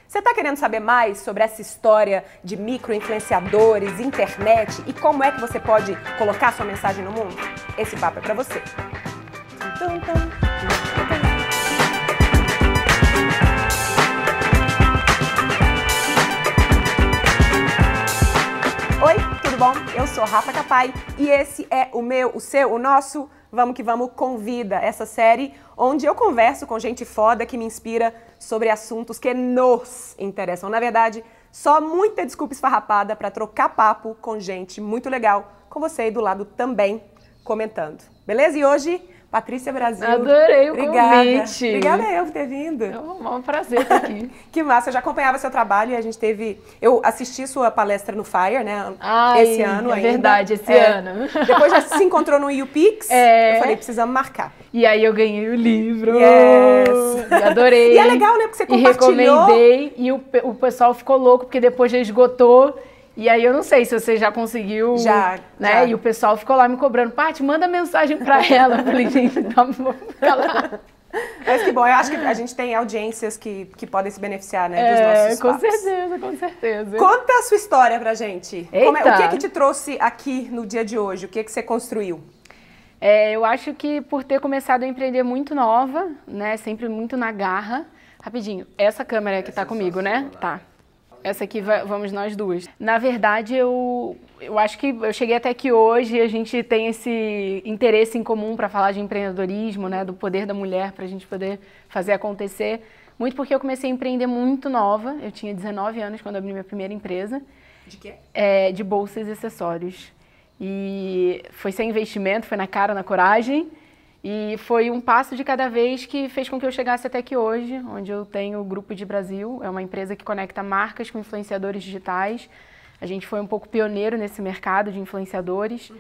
Você está querendo saber mais sobre essa história de micro-influenciadores, internet e como é que você pode colocar sua mensagem no mundo? Esse papo é para você. Oi, tudo bom? Eu sou Rafa Capai e esse é o meu, o seu, o nosso Vamos que Vamos Convida, essa série onde eu converso com gente foda que me inspira sobre assuntos que nos interessam. Na verdade, só muita desculpa esfarrapada para trocar papo com gente muito legal, com você aí do lado também comentando. Beleza? E hoje, Patrícia Brasil. Adorei o convite. Obrigada eu por ter vindo. É um prazer estar aqui. Que massa, eu já acompanhava seu trabalho e a gente teve... Eu assisti sua palestra no Fire, né? Esse ano ainda. É verdade, esse ano. Depois já se encontrou no YouPix. Eu falei, precisamos marcar. E aí eu ganhei o livro. Yes. E adorei. E é legal, né? Porque você compartilhou. E recomendei. E o pessoal ficou louco, porque depois já esgotou. E aí eu não sei se você já conseguiu, já. E o pessoal ficou lá me cobrando, Paty, manda mensagem pra ela. Eu falei, gente, não vou ficar lá. Mas que bom, eu acho que a gente tem audiências que podem se beneficiar, né, dos nossos papos. Com certeza. Conta a sua história pra gente. Eita. O que é que te trouxe aqui no dia de hoje? O que é que você construiu? Eu acho que por ter começado a empreender muito nova, né, sempre muito na garra. Rapidinho, essa câmera que tá comigo, né? Tá. Essa aqui vamos nós duas. Na verdade, eu acho que eu cheguei até aqui hoje e a gente tem esse interesse em comum para falar de empreendedorismo, né, do poder da mulher para a gente poder fazer acontecer. Muito porque eu comecei a empreender muito nova. Eu tinha 19 anos quando abri minha primeira empresa. De quê? De bolsas e acessórios. E foi sem investimento, foi na cara, na coragem. E foi um passo de cada vez que fez com que eu chegasse até aqui hoje, onde eu tenho o Grupo de Brasil. É uma empresa que conecta marcas com influenciadores digitais. A gente foi um pouco pioneiro nesse mercado de influenciadores.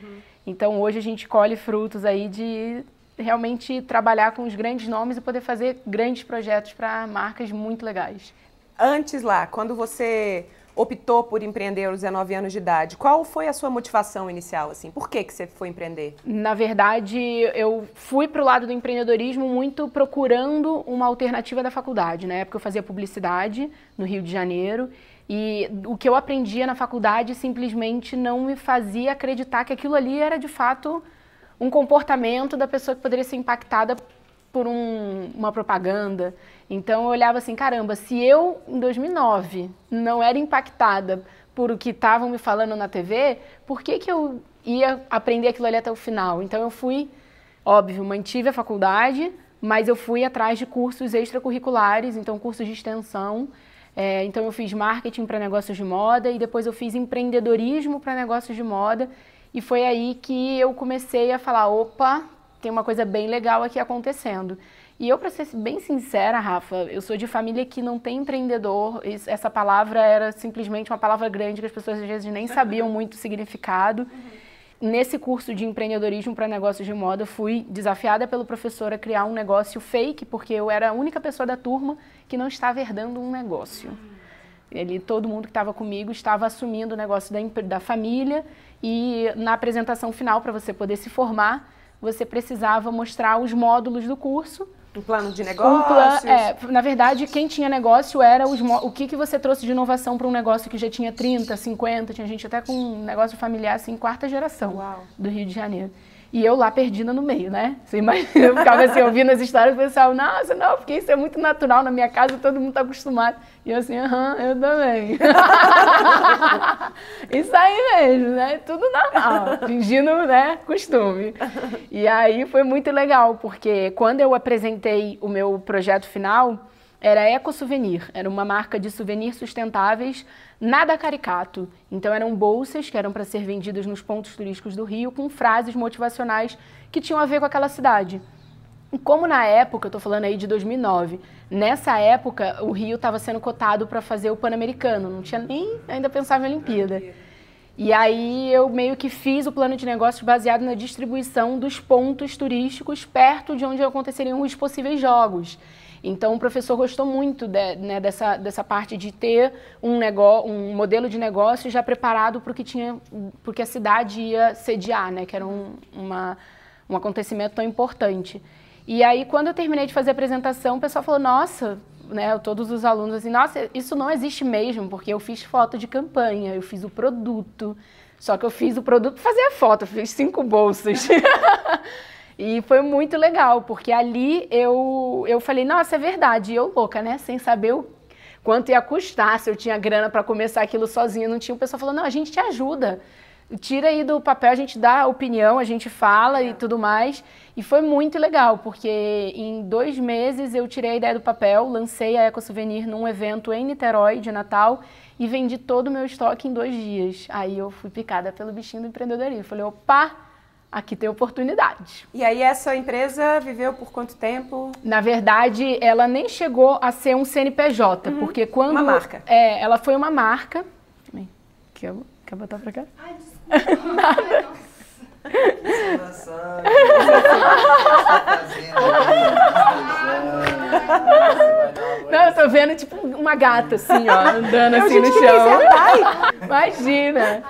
Então hoje a gente colhe frutos aí de realmente trabalhar com os grandes nomes e poder fazer grandes projetos para marcas muito legais. Antes lá, quando você optou por empreender aos 19 anos de idade, qual foi a sua motivação inicial, assim? Por que você foi empreender? Na verdade, eu fui para o lado do empreendedorismo muito procurando uma alternativa da faculdade. Na época eu fazia publicidade no Rio de Janeiro e o que eu aprendia na faculdade simplesmente não me fazia acreditar que aquilo ali era de fato um comportamento da pessoa que poderia ser impactada por uma propaganda. Então eu olhava assim, caramba, se eu, em 2009, não era impactada por o que estavam me falando na TV, por que eu ia aprender aquilo ali até o final? Então eu fui, óbvio, mantive a faculdade, mas eu fui atrás de cursos extracurriculares, então cursos de extensão. Então eu fiz marketing para negócios de moda e depois eu fiz empreendedorismo para negócios de moda. E foi aí que eu comecei a falar, opa, tem uma coisa bem legal aqui acontecendo. E eu, para ser bem sincera, Rafa, eu sou de família que não tem empreendedor. Essa palavra era simplesmente uma palavra grande que as pessoas às vezes nem sabiam muito o significado. Nesse curso de empreendedorismo para negócios de moda, fui desafiada pelo professor a criar um negócio fake, porque eu era a única pessoa da turma que não estava herdando um negócio. Todo mundo que estava comigo estava assumindo o negócio da família e na apresentação final, para você poder se formar, você precisava mostrar os módulos do curso. Um plano de negócios? Na verdade, quem tinha negócio era o que você trouxe de inovação para um negócio que já tinha 30, 50, tinha gente até com um negócio familiar, assim, quarta geração do Rio de Janeiro. E eu lá perdida no meio, né? Você imagina, eu ficava assim, ouvindo as histórias, o pessoal, nossa, não, porque isso é muito natural na minha casa, todo mundo tá acostumado. E eu assim, eu também. Isso aí mesmo, né? Tudo normal, fingindo, né, costume. E aí foi muito legal, porque quando eu apresentei o meu projeto final, era Eco Souvenir, era uma marca de souvenirs sustentáveis, nada caricato. Então eram bolsas que eram para ser vendidas nos pontos turísticos do Rio com frases motivacionais que tinham a ver com aquela cidade. E como na época, eu estou falando aí de 2009, nessa época o Rio estava sendo cotado para fazer o Pan-Americano, não tinha nem ainda pensava em Olimpíada. E aí eu meio que fiz o plano de negócios baseado na distribuição dos pontos turísticos perto de onde aconteceriam os possíveis jogos. Então o professor gostou muito dessa parte de ter um modelo de negócio já preparado para o que a cidade ia sediar, né, que era um acontecimento tão importante. E aí quando eu terminei de fazer a apresentação, o pessoal falou, nossa, né, todos os alunos assim, nossa, isso não existe mesmo, porque eu fiz foto de campanha, eu fiz o produto, só que eu fiz o produto fazer a foto, eu fiz 5 bolsas. E foi muito legal, porque ali eu falei, nossa, é verdade, e eu louca, né, sem saber quanto ia custar, se eu tinha grana para começar aquilo sozinha, não tinha. O pessoal falou, não, a gente te ajuda, tira aí do papel, a gente dá a opinião, a gente fala e tudo mais. E foi muito legal, porque em 2 meses eu tirei a ideia do papel, lancei a Eco Souvenir num evento em Niterói de Natal e vendi todo o meu estoque em 2 dias. Aí eu fui picada pelo bichinho do empreendedorismo. Falei, opa, aqui tem oportunidade. E aí essa empresa viveu por quanto tempo? Na verdade, ela nem chegou a ser um CNPJ, porque quando... Uma marca. Ela foi uma marca... Quer botar pra cá? Ai, desculpa. Nada. Não, eu tô vendo tipo uma gata assim, ó, andando assim no chão. Imagina.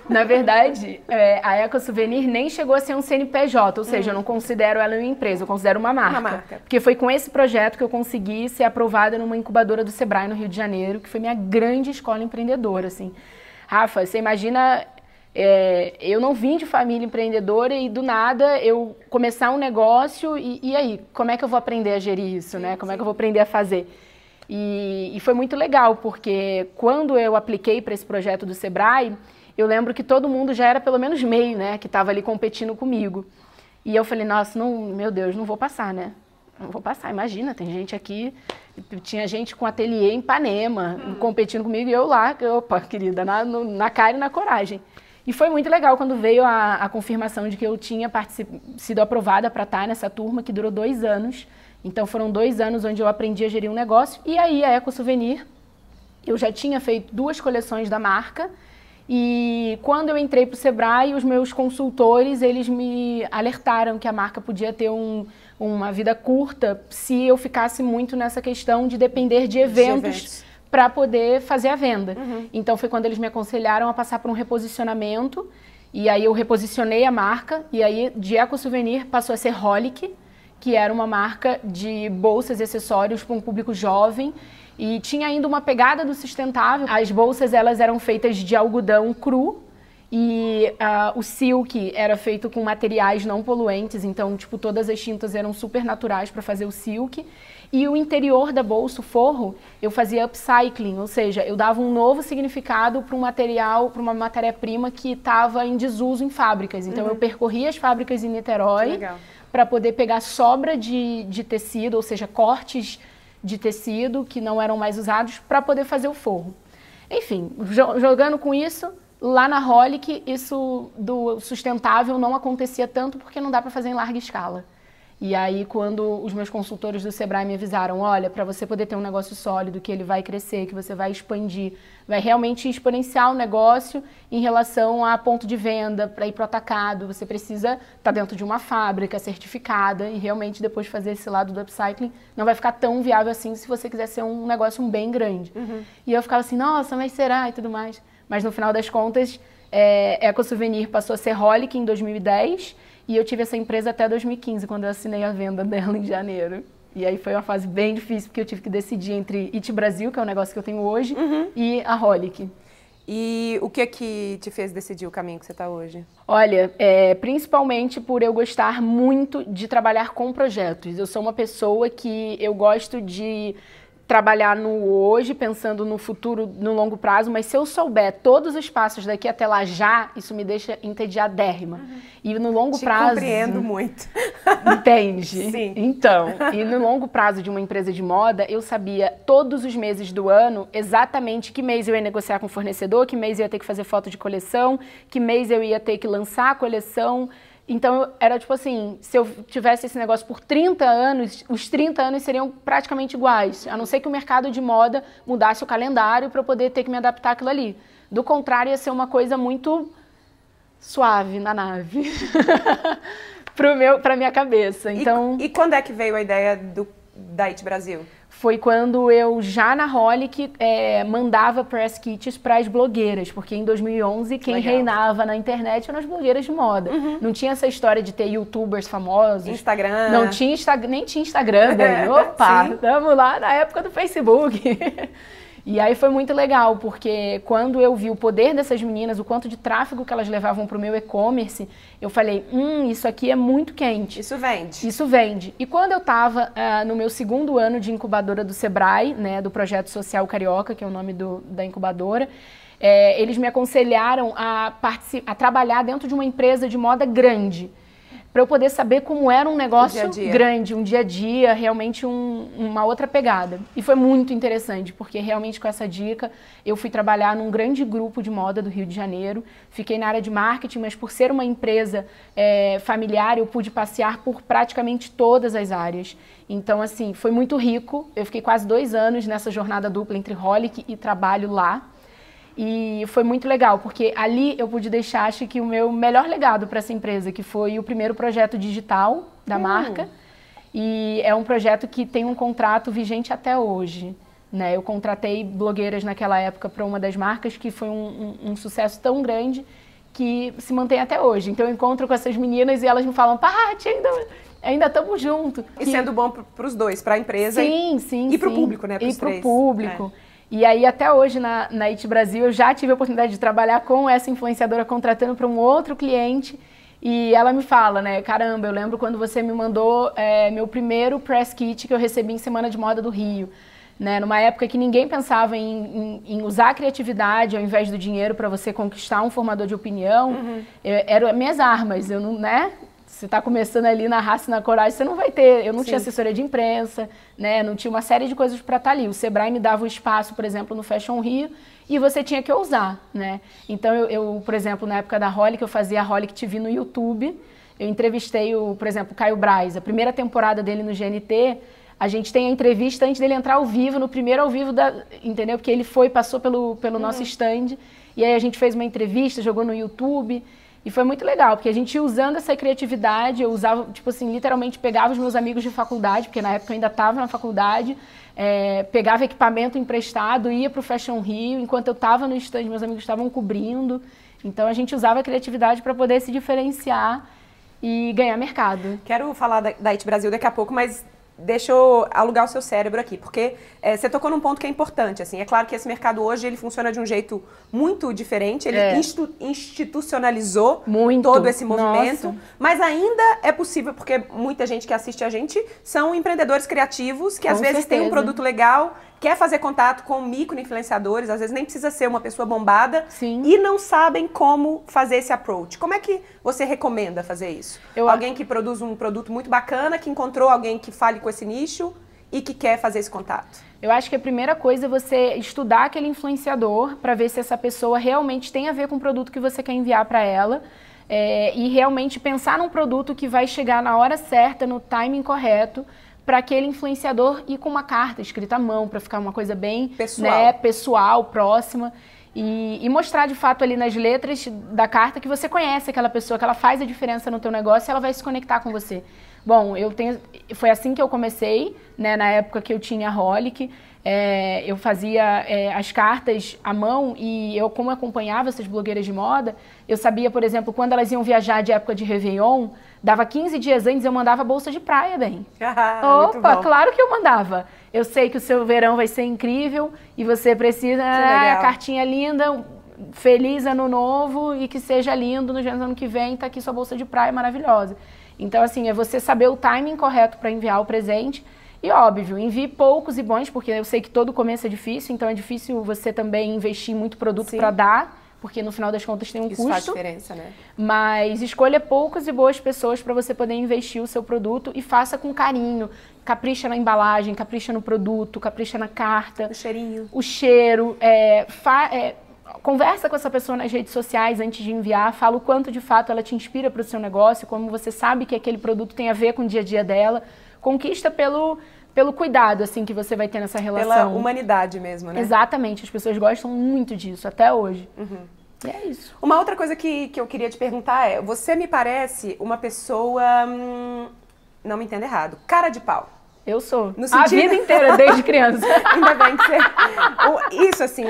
Na verdade, a Eco Souvenir nem chegou a ser um CNPJ, ou seja, eu não considero ela uma empresa, eu considero uma marca. Uma marca. Porque foi com esse projeto que eu consegui ser aprovada numa incubadora do Sebrae no Rio de Janeiro, que foi minha grande escola empreendedora, assim. Rafa, você imagina, eu não vim de família empreendedora e do nada eu começar um negócio e aí, como é que eu vou aprender a gerir isso, né? Como é que eu vou aprender a fazer? E foi muito legal, porque quando eu apliquei para esse projeto do Sebrae, eu lembro que todo mundo já era pelo menos meio, né, que estava ali competindo comigo. E eu falei, nossa, não, meu Deus, não vou passar, né? Não vou passar, imagina, tem gente aqui, tinha gente com ateliê em Ipanema, competindo comigo, e eu lá, opa, querida, na cara e na coragem. E foi muito legal quando veio a confirmação de que eu tinha sido aprovada para estar nessa turma, que durou 2 anos. Então foram 2 anos onde eu aprendi a gerir um negócio, e aí a Eco Souvenir, eu já tinha feito 2 coleções da marca, e quando eu entrei para o Sebrae, os meus consultores, eles me alertaram que a marca podia ter uma vida curta se eu ficasse muito nessa questão de depender de eventos para poder fazer a venda. Então foi quando eles me aconselharam a passar por um reposicionamento, e aí eu reposicionei a marca, e aí de Eco Souvenir passou a ser Holic, que era uma marca de bolsas e acessórios para um público jovem, e tinha ainda uma pegada do sustentável. As bolsas, elas eram feitas de algodão cru e o silk era feito com materiais não poluentes, então, tipo, todas as tintas eram super naturais para fazer o silk. E o interior da bolsa, o forro, eu fazia upcycling, ou seja, eu dava um novo significado para um material, para uma matéria-prima que estava em desuso em fábricas. Então, eu percorria as fábricas em Niterói para poder pegar sobra de tecido, ou seja, cortes de tecido que não eram mais usados para poder fazer o forro. Enfim, jogando com isso, lá na Holic, isso do sustentável não acontecia tanto porque não dá para fazer em larga escala. E aí, quando os meus consultores do Sebrae me avisaram, olha, para você poder ter um negócio sólido, que ele vai crescer, que você vai expandir, vai realmente exponenciar o negócio em relação a ponto de venda, para ir para o atacado, você precisa estar dentro de uma fábrica certificada e realmente depois fazer esse lado do upcycling não vai ficar tão viável assim se você quiser ser um negócio bem grande. E eu ficava assim, nossa, mas será? E tudo mais. Mas no final das contas, Eco Souvenir passou a ser Holic em 2010, e eu tive essa empresa até 2015, quando eu assinei a venda dela em janeiro. E aí foi uma fase bem difícil, porque eu tive que decidir entre It Brasil, que é o negócio que eu tenho hoje, e a Holic. E o que te fez decidir o caminho que você está hoje? Olha, principalmente por eu gostar muito de trabalhar com projetos. Eu sou uma pessoa que eu gosto de trabalhar no hoje, pensando no futuro, no longo prazo, mas se eu souber todos os passos daqui até lá já, isso me deixa entediadérrima. E no longo prazo... compreendo muito. Entende? Sim. Então, e no longo prazo de uma empresa de moda, eu sabia todos os meses do ano exatamente que mês eu ia negociar com o fornecedor, que mês eu ia ter que fazer foto de coleção, que mês eu ia ter que lançar a coleção. Então, era tipo assim, se eu tivesse esse negócio por 30 anos, os 30 anos seriam praticamente iguais, a não ser que o mercado de moda mudasse o calendário para eu poder ter que me adaptar àquilo ali. Do contrário, ia ser uma coisa muito suave na nave, para minha cabeça. Então... E quando é que veio a ideia da IT Brasil? Foi quando eu, já na Holic, mandava press kits para as blogueiras, porque em 2011 quem reinava na internet eram as blogueiras de moda. Não tinha essa história de ter youtubers famosos. Instagram. Não tinha nem tinha Instagram daí. Opa, estamos lá na época do Facebook. E aí foi muito legal, porque quando eu vi o poder dessas meninas, o quanto de tráfego que elas levavam para o meu e-commerce, eu falei, isso aqui é muito quente. Isso vende. Isso vende. E quando eu estava no meu segundo ano de incubadora do Sebrae, né, do Projeto Social Carioca, que é o nome da incubadora, eles me aconselharam a trabalhar dentro de uma empresa de moda grande, para eu poder saber como era um negócio grande, um dia a dia, realmente uma outra pegada. E foi muito interessante, porque realmente com essa dica eu fui trabalhar num grande grupo de moda do Rio de Janeiro, fiquei na área de marketing, mas por ser uma empresa familiar, eu pude passear por praticamente todas as áreas. Então, assim, foi muito rico, eu fiquei quase 2 anos nessa jornada dupla entre Holic e trabalho lá. E foi muito legal, porque ali eu pude deixar, acho que, o meu melhor legado para essa empresa, que foi o primeiro projeto digital da marca. E é um projeto que tem um contrato vigente até hoje, né? Eu contratei blogueiras naquela época para uma das marcas, que foi um sucesso tão grande que se mantém até hoje. Então eu encontro com essas meninas e elas me falam, Paty, ainda estamos juntos. E sendo bom para os dois, para a empresa e para o público, né? E para o público. E aí, até hoje, na IT Brasil, eu já tive a oportunidade de trabalhar com essa influenciadora contratando para um outro cliente. E ela me fala, né, caramba, eu lembro quando você me mandou meu primeiro press kit que eu recebi em Semana de Moda do Rio. Né, numa época que ninguém pensava em usar a criatividade ao invés do dinheiro para você conquistar um formador de opinião. Eram minhas armas, eu não, né? Você está começando ali na raça e na coragem, você não vai ter. Eu não tinha assessoria de imprensa, né? Não tinha uma série de coisas para estar ali. O Sebrae me dava o espaço, por exemplo, no Fashion Rio, e você tinha que ousar, né? Então, eu por exemplo, na época da Holic, eu fazia a Holic TV no YouTube. Eu entrevistei, por exemplo, o Caio Braz. A primeira temporada dele no GNT, a gente tem a entrevista antes dele entrar ao vivo, no primeiro ao vivo, entendeu? Porque ele passou pelo nosso stand, e aí a gente fez uma entrevista, jogou no YouTube. E foi muito legal, porque a gente usando essa criatividade, eu usava, tipo assim, literalmente pegava os meus amigos de faculdade, porque na época eu ainda estava na faculdade, pegava equipamento emprestado, ia para o Fashion Rio, enquanto eu estava no stand, meus amigos estavam cobrindo. Então a gente usava a criatividade para poder se diferenciar e ganhar mercado. Quero falar da IT Brasil daqui a pouco, mas deixa eu alugar o seu cérebro aqui, porque você tocou num ponto que é importante. Assim, é claro que esse mercado hoje ele funciona de um jeito muito diferente, ele institucionalizou todo esse movimento, mas ainda é possível, porque muita gente que assiste a gente são empreendedores criativos que às vezes têm um produto legal, quer fazer contato com micro-influenciadores, às vezes nem precisa ser uma pessoa bombada, e não sabem como fazer esse approach. Como é que você recomenda fazer isso? Alguém que produz um produto muito bacana, que encontrou alguém que fale com esse nicho e que quer fazer esse contato. Eu acho que a primeira coisa é você estudar aquele influenciador para ver se essa pessoa realmente tem a ver com o produto que você quer enviar para ela, e realmente pensar num produto que vai chegar na hora certa, no timing correto, para aquele influenciador ir com uma carta escrita à mão, para ficar uma coisa bem pessoal, próxima. E mostrar de fato ali nas letras da carta que você conhece aquela pessoa, que ela faz a diferença no teu negócio e ela vai se conectar com você. Bom, foi assim que eu comecei, né, na época que eu tinha a Holic. Eu fazia as cartas à mão e eu, como acompanhava essas blogueiras de moda, eu sabia, por exemplo, quando elas iam viajar de época de Réveillon, dava 15 dias antes, eu mandava bolsa de praia, bem. Opa, claro que eu mandava. Eu sei que o seu verão vai ser incrível e você precisa, cartinha linda, feliz ano novo e que seja lindo no ano que vem, tá aqui sua bolsa de praia maravilhosa. Então, assim, é você saber o timing correto para enviar o presente. E, óbvio, envie poucos e bons, porque eu sei que todo começo é difícil, então é difícil você também investir muito produto para dar, porque no final das contas tem um custo. Isso faz diferença, né? Mas escolha poucas e boas pessoas para você poder investir o seu produto e faça com carinho. Capricha na embalagem, capricha no produto, capricha na carta. O cheirinho. O cheiro. Conversa com essa pessoa nas redes sociais antes de enviar, fala o quanto de fato ela te inspira para o seu negócio, como você sabe que aquele produto tem a ver com o dia a dia dela. Conquista pelo cuidado, assim, que você vai ter nessa relação. Pela humanidade mesmo, né? Exatamente, as pessoas gostam muito disso, até hoje. E é isso. Uma outra coisa que eu queria te perguntar você me parece uma pessoa, não me entenda errado, cara de pau. Eu sou. No A sentido... vida inteira, desde criança. Ainda bem que você... Isso, assim,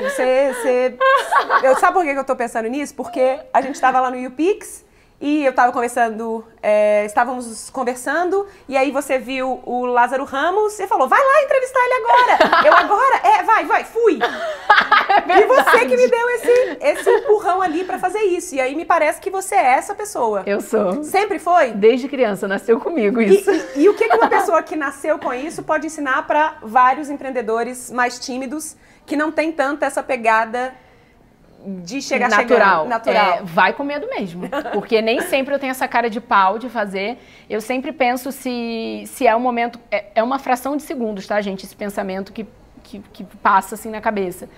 sabe por que eu tô pensando nisso? Porque a gente tava lá no YouPix e eu tava conversando, estávamos conversando, e aí você viu o Lázaro Ramos e falou, vai lá entrevistar ele agora. Eu agora? Vai, fui. E você que me deu esse empurrão ali pra fazer isso. E aí me parece que você é essa pessoa. Eu sou. Sempre foi? Desde criança, nasceu comigo isso. E o que uma pessoa que nasceu com isso pode ensinar pra vários empreendedores mais tímidos que não tem tanto essa pegada de chegar natural. Natural. Vai com medo mesmo. Porque nem sempre eu tenho essa cara de pau de fazer. Eu sempre penso se é um momento... É uma fração de segundos, tá, gente? Esse pensamento que passa assim na cabeça.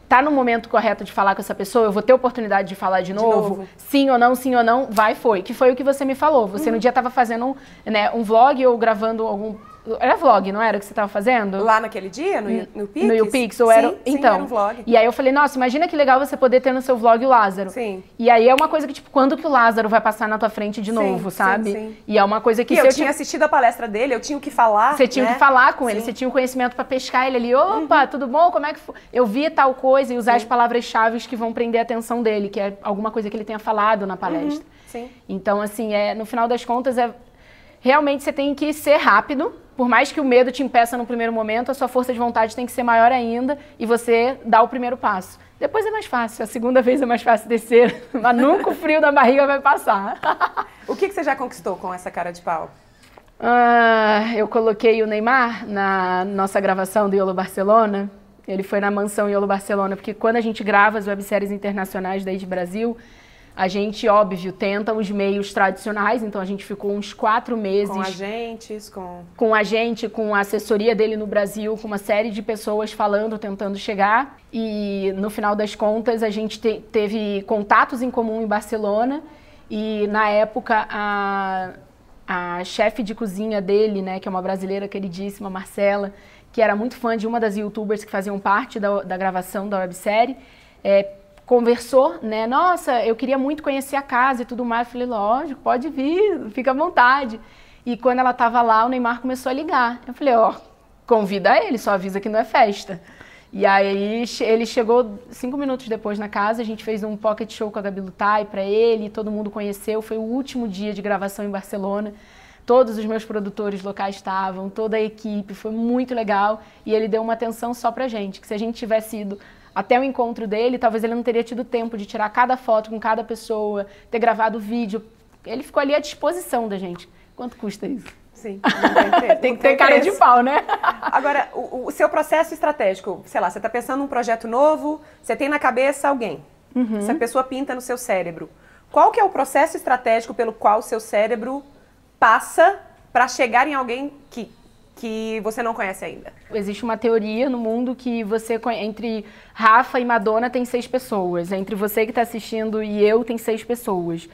Tá no momento correto de falar com essa pessoa? Eu vou ter oportunidade de falar de novo? Sim ou não, foi. Que foi o que você me falou. Você no dia estava fazendo um vlog ou gravando algum... Era vlog, não era o que você estava fazendo? Lá naquele dia, no YouPix? No YouPix, ou sim, era... Sim, então, era um vlog. E aí eu falei, nossa, imagina que legal você poder ter no seu vlog o Lázaro. Sim. E aí é uma coisa que, tipo, quando que o Lázaro vai passar na tua frente de novo, sabe? Sim. E é uma coisa que... E eu tinha assistido a palestra dele, eu tinha o que falar, Você tinha que falar com ele, Sim. você tinha o conhecimento para pescar ele ali. Opa, tudo bom? Como é que foi? Eu vi tal coisa e usar as palavras-chave que vão prender a atenção dele, que é alguma coisa que ele tenha falado na palestra. Sim. Então, assim, no final das contas, realmente você tem que ser rápido. Por mais que o medo te impeça no primeiro momento, a sua força de vontade tem que ser maior ainda e você dá o primeiro passo. Depois é mais fácil, a segunda vez é mais fácil descer, mas nunca o frio da barriga vai passar. O que você já conquistou com essa cara de pau? Eu coloquei o Neymar na nossa gravação do Iolo Barcelona. Ele foi na mansão Iolo Barcelona, porque quando a gente grava as webséries internacionais daí de Brasil, a gente, óbvio, tenta os meios tradicionais, então a gente ficou uns 4 meses... Com agentes, com a gente, com a assessoria dele no Brasil, com uma série de pessoas falando, tentando chegar. E no final das contas, a gente teve contatos em comum em Barcelona. E na época, a chefe de cozinha dele, né, que é uma brasileira queridíssima, Marcela, que era muito fã de uma das youtubers que faziam parte da gravação da websérie, conversou, né? Nossa, eu queria muito conhecer a casa e tudo mais. Eu falei, lógico, pode vir, fica à vontade. E quando ela estava lá, o Neymar começou a ligar. Eu falei, convida ele, só avisa que não é festa. E aí ele chegou 5 minutos depois na casa, a gente fez um pocket show com a Gabi Lutai para ele, todo mundo conheceu. Foi o último dia de gravação em Barcelona. Todos os meus produtores locais estavam, toda a equipe, foi muito legal. E ele deu uma atenção só pra gente, que se a gente tivesse ido até o encontro dele, talvez ele não teria tido tempo de tirar cada foto com cada pessoa, ter gravado o vídeo. Ele ficou ali à disposição da gente. Quanto custa isso? Sim. Tem que ter cara de pau, né? Agora, o seu processo estratégico, sei lá, você está pensando num projeto novo, você tem na cabeça alguém. Essa pessoa pinta no seu cérebro. Qual que é o processo estratégico pelo qual o seu cérebro passa para chegar em alguém que você não conhece ainda? Existe uma teoria no mundo que entre Rafa e Madonna tem 6 pessoas. Entre você que está assistindo e eu tem 6 pessoas.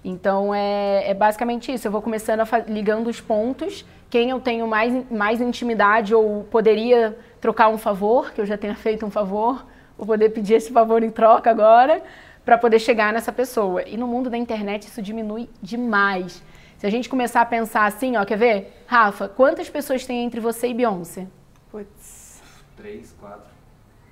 Então é basicamente isso. Eu vou começando ligando os pontos. Quem eu tenho mais intimidade ou poderia trocar um favor, que eu já tenha feito um favor, vou poder pedir esse favor em troca agora, para poder chegar nessa pessoa. E no mundo da internet isso diminui demais. Se a gente começar a pensar assim, quer ver? Rafa, quantas pessoas tem entre você e Beyoncé? Putz. 3, 4,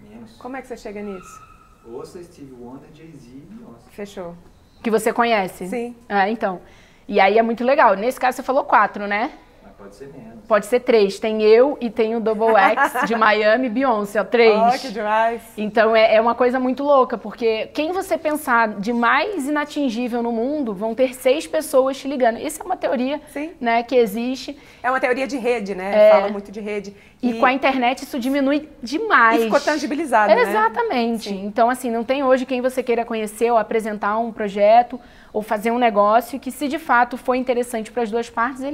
menos. Como é que você chega nisso? Ouça Stevie Wonder, Jay-Z e Beyoncé. Fechou. Que você conhece? Sim. Então. E aí é muito legal. Nesse caso você falou 4, né? Mas pode ser menos. Pode ser 3. Tem eu e tem o Double X de Miami e Beyoncé, 3. Que demais. Então é uma coisa muito louca, porque quem você pensar de mais inatingível no mundo, vão ter 6 pessoas te ligando. Isso é uma teoria, né, que existe. É uma teoria de rede, né? Fala muito de rede. E com a internet isso diminui demais. E ficou tangibilizado, né? Exatamente. Sim. Então, assim, não tem hoje quem você queira conhecer ou apresentar um projeto ou fazer um negócio que, se de fato for interessante para as duas partes,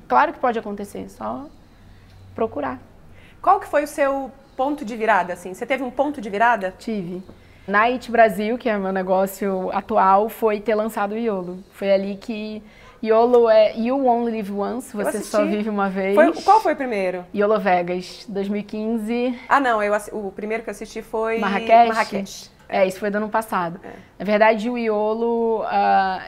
claro que pode acontecer, só procurar. Qual que foi o seu ponto de virada, assim? Você teve um ponto de virada? Tive. Na It Brasil, que é o meu negócio atual, foi ter lançado o Iolo. Foi ali que... Iolo é You Only Live Once, você só vive uma vez. Qual foi o primeiro? Iolo Vegas, 2015. Não, o primeiro que eu assisti foi Marrakech. Isso foi do ano passado. Na verdade, o Iolo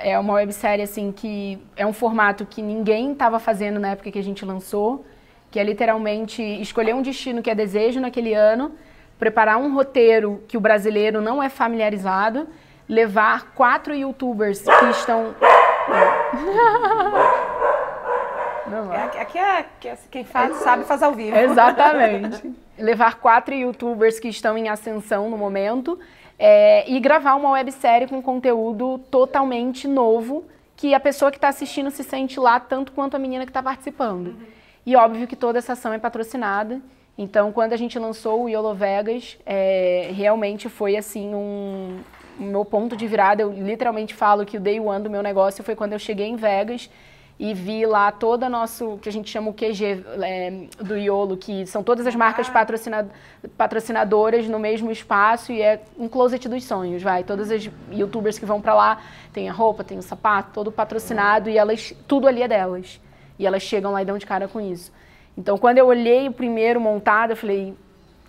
é uma websérie assim, que é um formato que ninguém estava fazendo na época que a gente lançou. que é literalmente escolher um destino que é desejo naquele ano, preparar um roteiro que o brasileiro não é familiarizado, levar 4 youtubers que estão... Aqui é quem faz, sabe fazer ao vivo. Exatamente. Levar 4 youtubers que estão em ascensão no momento e gravar uma websérie com conteúdo totalmente novo, que a pessoa que está assistindo se sente lá tanto quanto a menina que está participando. E óbvio que toda essa ação é patrocinada. Então, quando a gente lançou o YOLO Vegas, realmente foi assim um meu ponto de virada. Eu literalmente falo que o day one do meu negócio foi quando eu cheguei em Vegas e vi lá toda a nosso, que a gente chama o QG do YOLO, que são todas as marcas patrocinadoras no mesmo espaço, e é um closet dos sonhos, vai. Todas as youtubers que vão pra lá, tem a roupa, tem o sapato, todo patrocinado, e elas, tudo ali é delas. E elas chegam lá e dão de cara com isso. Então, quando eu olhei o primeiro montado, eu falei,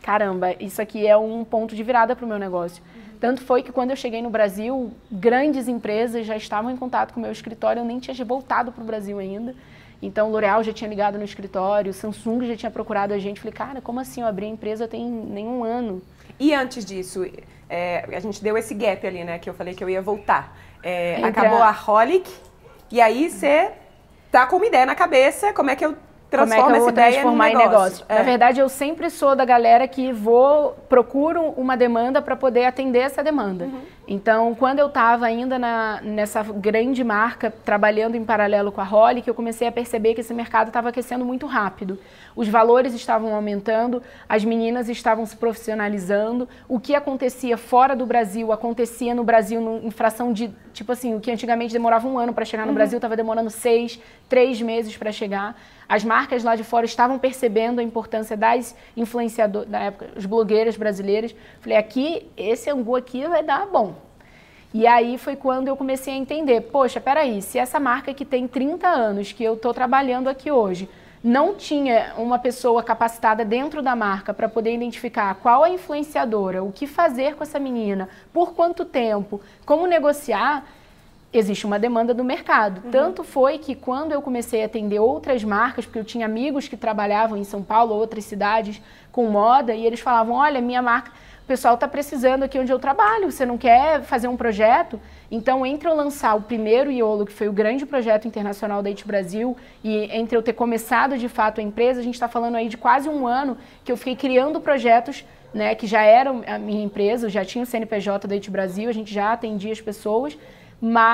caramba, isso aqui é um ponto de virada pro meu negócio. Tanto foi que quando eu cheguei no Brasil, grandes empresas já estavam em contato com o meu escritório, eu nem tinha voltado para o Brasil ainda. Então, L'Oréal já tinha ligado no escritório, Samsung já tinha procurado a gente. Falei, cara, como assim? Eu abri a empresa tem nenhum ano. E antes disso, a gente deu esse gap ali, né? Que eu falei que eu ia voltar. Acabou a Holic, e aí você tá com uma ideia na cabeça, como é que eu transformo essa ideia em negócio? Na verdade, eu sempre sou da galera que procuro uma demanda para poder atender essa demanda. Então, quando eu estava ainda nessa grande marca, trabalhando em paralelo com a Holic, eu comecei a perceber que esse mercado estava aquecendo muito rápido. Os valores estavam aumentando, as meninas estavam se profissionalizando. O que acontecia fora do Brasil, acontecia no Brasil em fração de, tipo assim, o que antigamente demorava 1 ano para chegar no Brasil, estava demorando 3 meses para chegar. As marcas lá de fora estavam percebendo a importância das influenciadoras, na época, as blogueiras brasileiras. Falei, esse angu aqui vai dar bom. E aí foi quando eu comecei a entender, poxa, peraí, se essa marca que tem 30 anos, que eu estou trabalhando aqui hoje, não tinha uma pessoa capacitada dentro da marca para poder identificar qual a influenciadora, o que fazer com essa menina, por quanto tempo, como negociar, existe uma demanda do mercado. Tanto foi que quando eu comecei a atender outras marcas, porque eu tinha amigos que trabalhavam em São Paulo, outras cidades, com moda, e eles falavam, olha, minha marca, o pessoal está precisando aqui onde eu trabalho, você não quer fazer um projeto? Então, entre eu lançar o primeiro YOLO, que foi o grande projeto internacional da IT Brasil, e entre eu ter começado de fato a empresa, a gente está falando aí de quase 1 ano que eu fiquei criando projetos, né, que já eram a minha empresa, eu já tinha o CNPJ da IT Brasil, a gente já atendia as pessoas,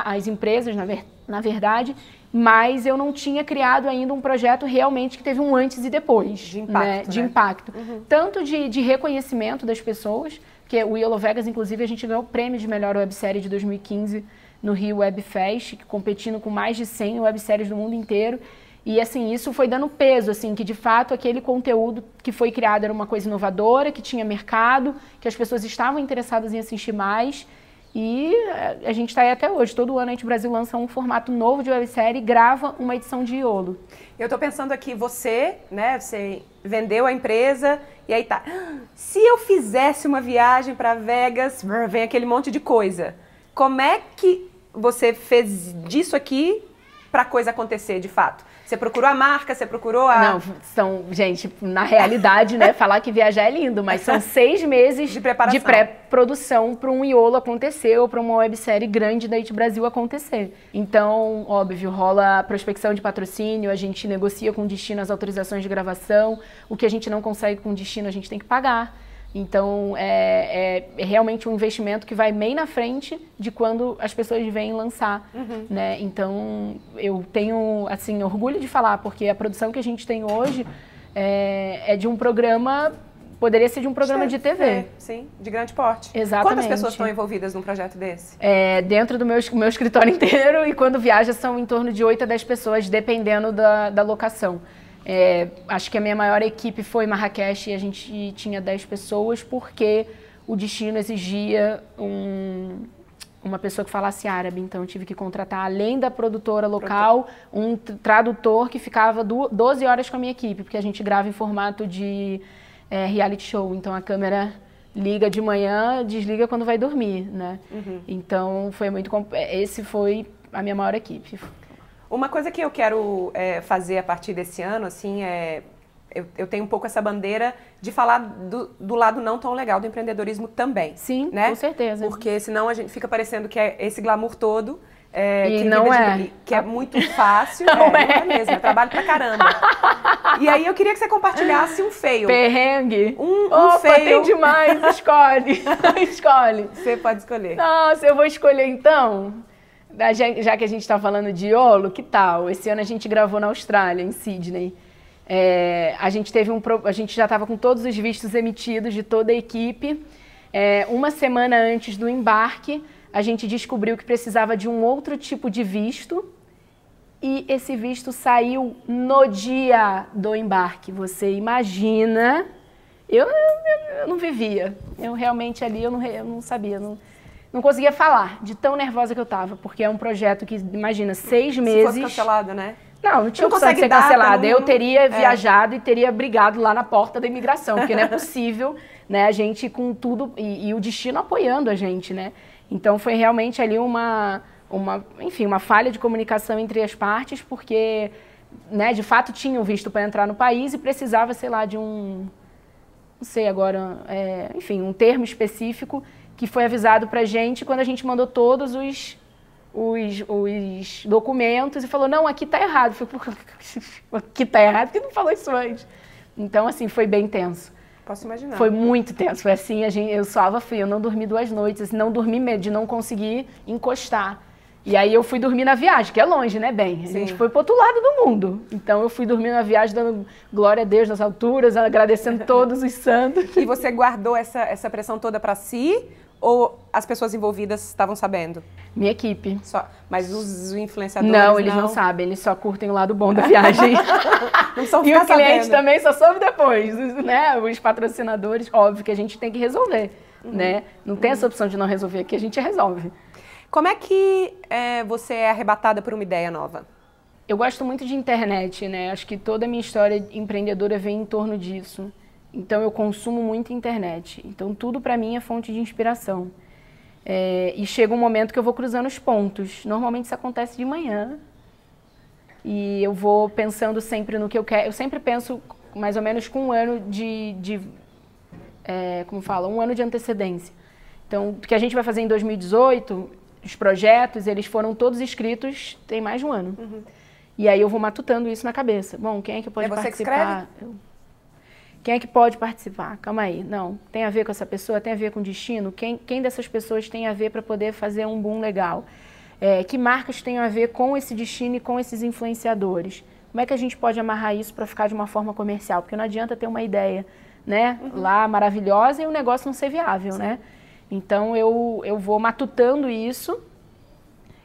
as empresas, na verdade, mas eu não tinha criado ainda um projeto realmente que teve um antes e depois. De impacto, né? De impacto. Tanto de reconhecimento das pessoas, que o YOLO Vegas, inclusive, a gente ganhou o prêmio de melhor websérie de 2015 no Rio Web Fest, competindo com mais de 100 webséries do mundo inteiro. E, assim, isso foi dando peso, assim, que, de fato, aquele conteúdo que foi criado era uma coisa inovadora, que tinha mercado, que as pessoas estavam interessadas em assistir mais. E a gente está aí até hoje. Todo ano a IT Brasil lança um formato novo de websérie e grava uma edição de YOLO. Eu estou pensando aqui, você vendeu a empresa e aí tá. Se eu fizesse uma viagem para Vegas, vem aquele monte de coisa. Como é que você fez disso aqui para a coisa acontecer de fato? Você procurou a marca, você procurou a... Não, gente, na realidade, né, falar que viajar é lindo, mas são 6 meses de preparação, de pré-produção para um YOLO acontecer ou para uma websérie grande da IT Brasil acontecer. Então, óbvio, rola a prospecção de patrocínio, a gente negocia com o destino as autorizações de gravação, o que a gente não consegue com o destino a gente tem que pagar. Então, é realmente um investimento que vai bem na frente de quando as pessoas vêm lançar, né? Então, eu tenho, assim, orgulho de falar, porque a produção que a gente tem hoje é de um programa, poderia ser de um programa de TV. Sim, de grande porte. Exatamente. Quantas pessoas estão envolvidas num projeto desse? Dentro do meu escritório inteiro, e quando viaja são em torno de 8 a 10 pessoas, dependendo da locação. Acho que a minha maior equipe foi Marrakech e a gente tinha 10 pessoas porque o destino exigia uma pessoa que falasse árabe, então eu tive que contratar, além da produtora local, um tradutor que ficava 12 horas com a minha equipe, porque a gente grava em formato de reality show, então a câmera liga de manhã, desliga quando vai dormir, né? Então foi esse foi a minha maior equipe. Uma coisa que eu quero fazer a partir desse ano, assim, eu tenho um pouco essa bandeira de falar do lado não tão legal do empreendedorismo também. Sim, né? com certeza. Porque senão a gente fica parecendo que é esse glamour todo. E não é. Que é muito fácil. Não é mesmo, é trabalho pra caramba. E aí eu queria que você compartilhasse um fail. Perrengue? Opa, fail. Tem demais, escolhe. Escolhe. Você pode escolher. Nossa, eu vou escolher então. Já que a gente tá falando de Iolo, que tal? Esse ano a gente gravou na Austrália, em Sydney. A gente já estava com todos os vistos emitidos de toda a equipe. Uma semana antes do embarque, a gente descobriu que precisava de um outro tipo de visto e esse visto saiu no dia do embarque. Você imagina? Eu não vivia. Eu realmente ali eu não sabia, não conseguia falar de tão nervosa que eu estava, porque é um projeto que, imagina, 6 meses... Se fosse cancelado, né? Não tinha opção de ser cancelada. Eu teria viajado e teria brigado lá na porta da imigração, porque não é possível, né? A gente com tudo e o destino apoiando a gente, né? Então foi realmente ali uma falha de comunicação entre as partes, porque, né, de fato tinham visto para entrar no país e precisava, sei lá, de não sei agora, um termo específico que foi avisado para a gente quando a gente mandou todos os documentos e falou, não, aqui está errado. Eu falei, aqui está errado, porque não falou isso antes. Então, assim, foi bem tenso. Posso imaginar. Foi muito tenso. Foi assim, eu suava frio, eu não dormi 2 noites, assim, não dormi medo de não conseguir encostar. E aí eu fui dormir na viagem, que é longe, né, bem? A gente foi pro outro lado do mundo. Então eu fui dormir na viagem, dando glória a Deus nas alturas, agradecendo todos os santos. E você guardou essa pressão toda para si? Ou as pessoas envolvidas estavam sabendo? Minha equipe. Mas os influenciadores não? Eles não sabem, eles só curtem o lado bom da viagem. Não são E o cliente sabendo. também só soube depois, né? Os patrocinadores, óbvio que a gente tem que resolver, né? Não tem essa opção de não resolver, aqui a gente resolve. Como é que você é arrebatada por uma ideia nova? Eu gosto muito de internet, né? Acho que toda a minha história empreendedora vem em torno disso. Então, eu consumo muito internet. Então, tudo para mim é fonte de inspiração. E chega um momento que eu vou cruzando os pontos. Normalmente, isso acontece de manhã. E eu vou pensando sempre no que eu quero. Eu sempre penso mais ou menos com um ano um ano de antecedência. Então, o que a gente vai fazer em 2018, os projetos, eles foram todos escritos tem mais de um ano. Uhum. E aí, eu vou matutando isso na cabeça. Bom, quem é que pode participar? É você que escreve? Quem é que pode participar? Calma aí. Não, tem a ver com essa pessoa? Tem a ver com o destino? Quem dessas pessoas tem a ver para poder fazer um boom legal? Que marcas têm a ver com esse destino e com esses influenciadores? Como é que a gente pode amarrar isso para ficar de uma forma comercial? Porque não adianta ter uma ideia, né, lá maravilhosa e o negócio não ser viável, né? Então, eu vou matutando isso.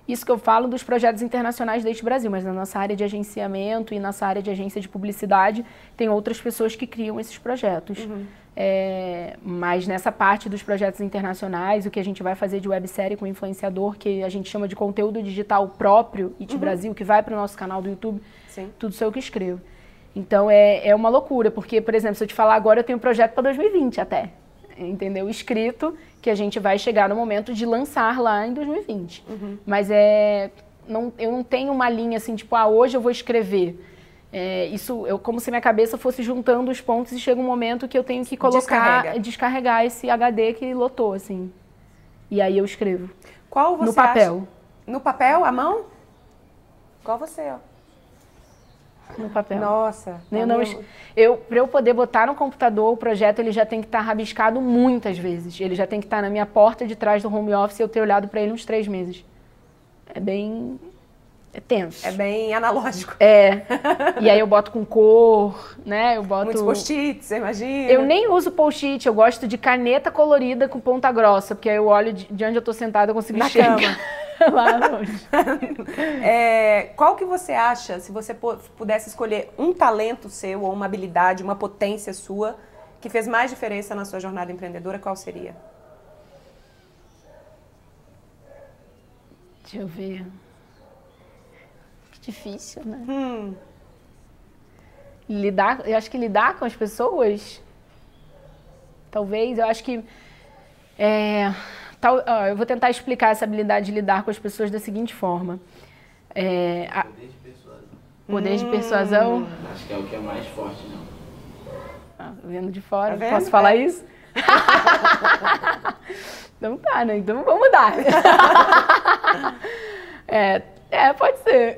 Isso que eu falo dos projetos internacionais deste Brasil, mas na nossa área de agenciamento e nossa área de agência de publicidade, tem outras pessoas que criam esses projetos. Uhum. Mas nessa parte dos projetos internacionais, o que a gente vai fazer de websérie com influenciador, que a gente chama de conteúdo digital próprio, IT Brasil, que vai para o nosso canal do YouTube, tudo sou eu que escrevo. Então é uma loucura, porque, por exemplo, se eu te falar agora, eu tenho um projeto para 2020 até, entendeu? Escrito, que a gente vai chegar no momento de lançar lá em 2020. Uhum. Mas eu não tenho uma linha assim, tipo, hoje eu vou escrever. Como se minha cabeça fosse juntando os pontos e chega um momento que eu tenho que descarregar esse HD que lotou, assim. E aí eu escrevo. Qual você no papel. Acha? No papel, à mão? Igual você, ó. No papel. Nossa. Para eu poder botar no computador o projeto, ele já tem que estar rabiscado muitas vezes. Ele já tem que estar na minha porta de trás do home office e eu ter olhado para ele uns 3 meses. É tenso. É bem analógico. E aí eu boto com cor, né? Muitos post-its, você imagina? Eu nem uso post-it, eu gosto de caneta colorida com ponta grossa, porque aí eu olho de onde eu tô sentada, eu consigo enxergar. Na cama. Lá longe. Qual que você acha, se você pudesse escolher um talento seu ou uma habilidade, uma potência sua, que fez mais diferença na sua jornada empreendedora, qual seria? Deixa eu ver. Que difícil, né? Eu acho que lidar com as pessoas, talvez, eu acho que... eu vou tentar explicar essa habilidade de lidar com as pessoas da seguinte forma. Poder de persuasão. Poder de persuasão? Acho que é o que é mais forte, não. Vendo de fora, Tá vendo? posso falar isso? Então tá, né? Então vamos mudar. Pode ser.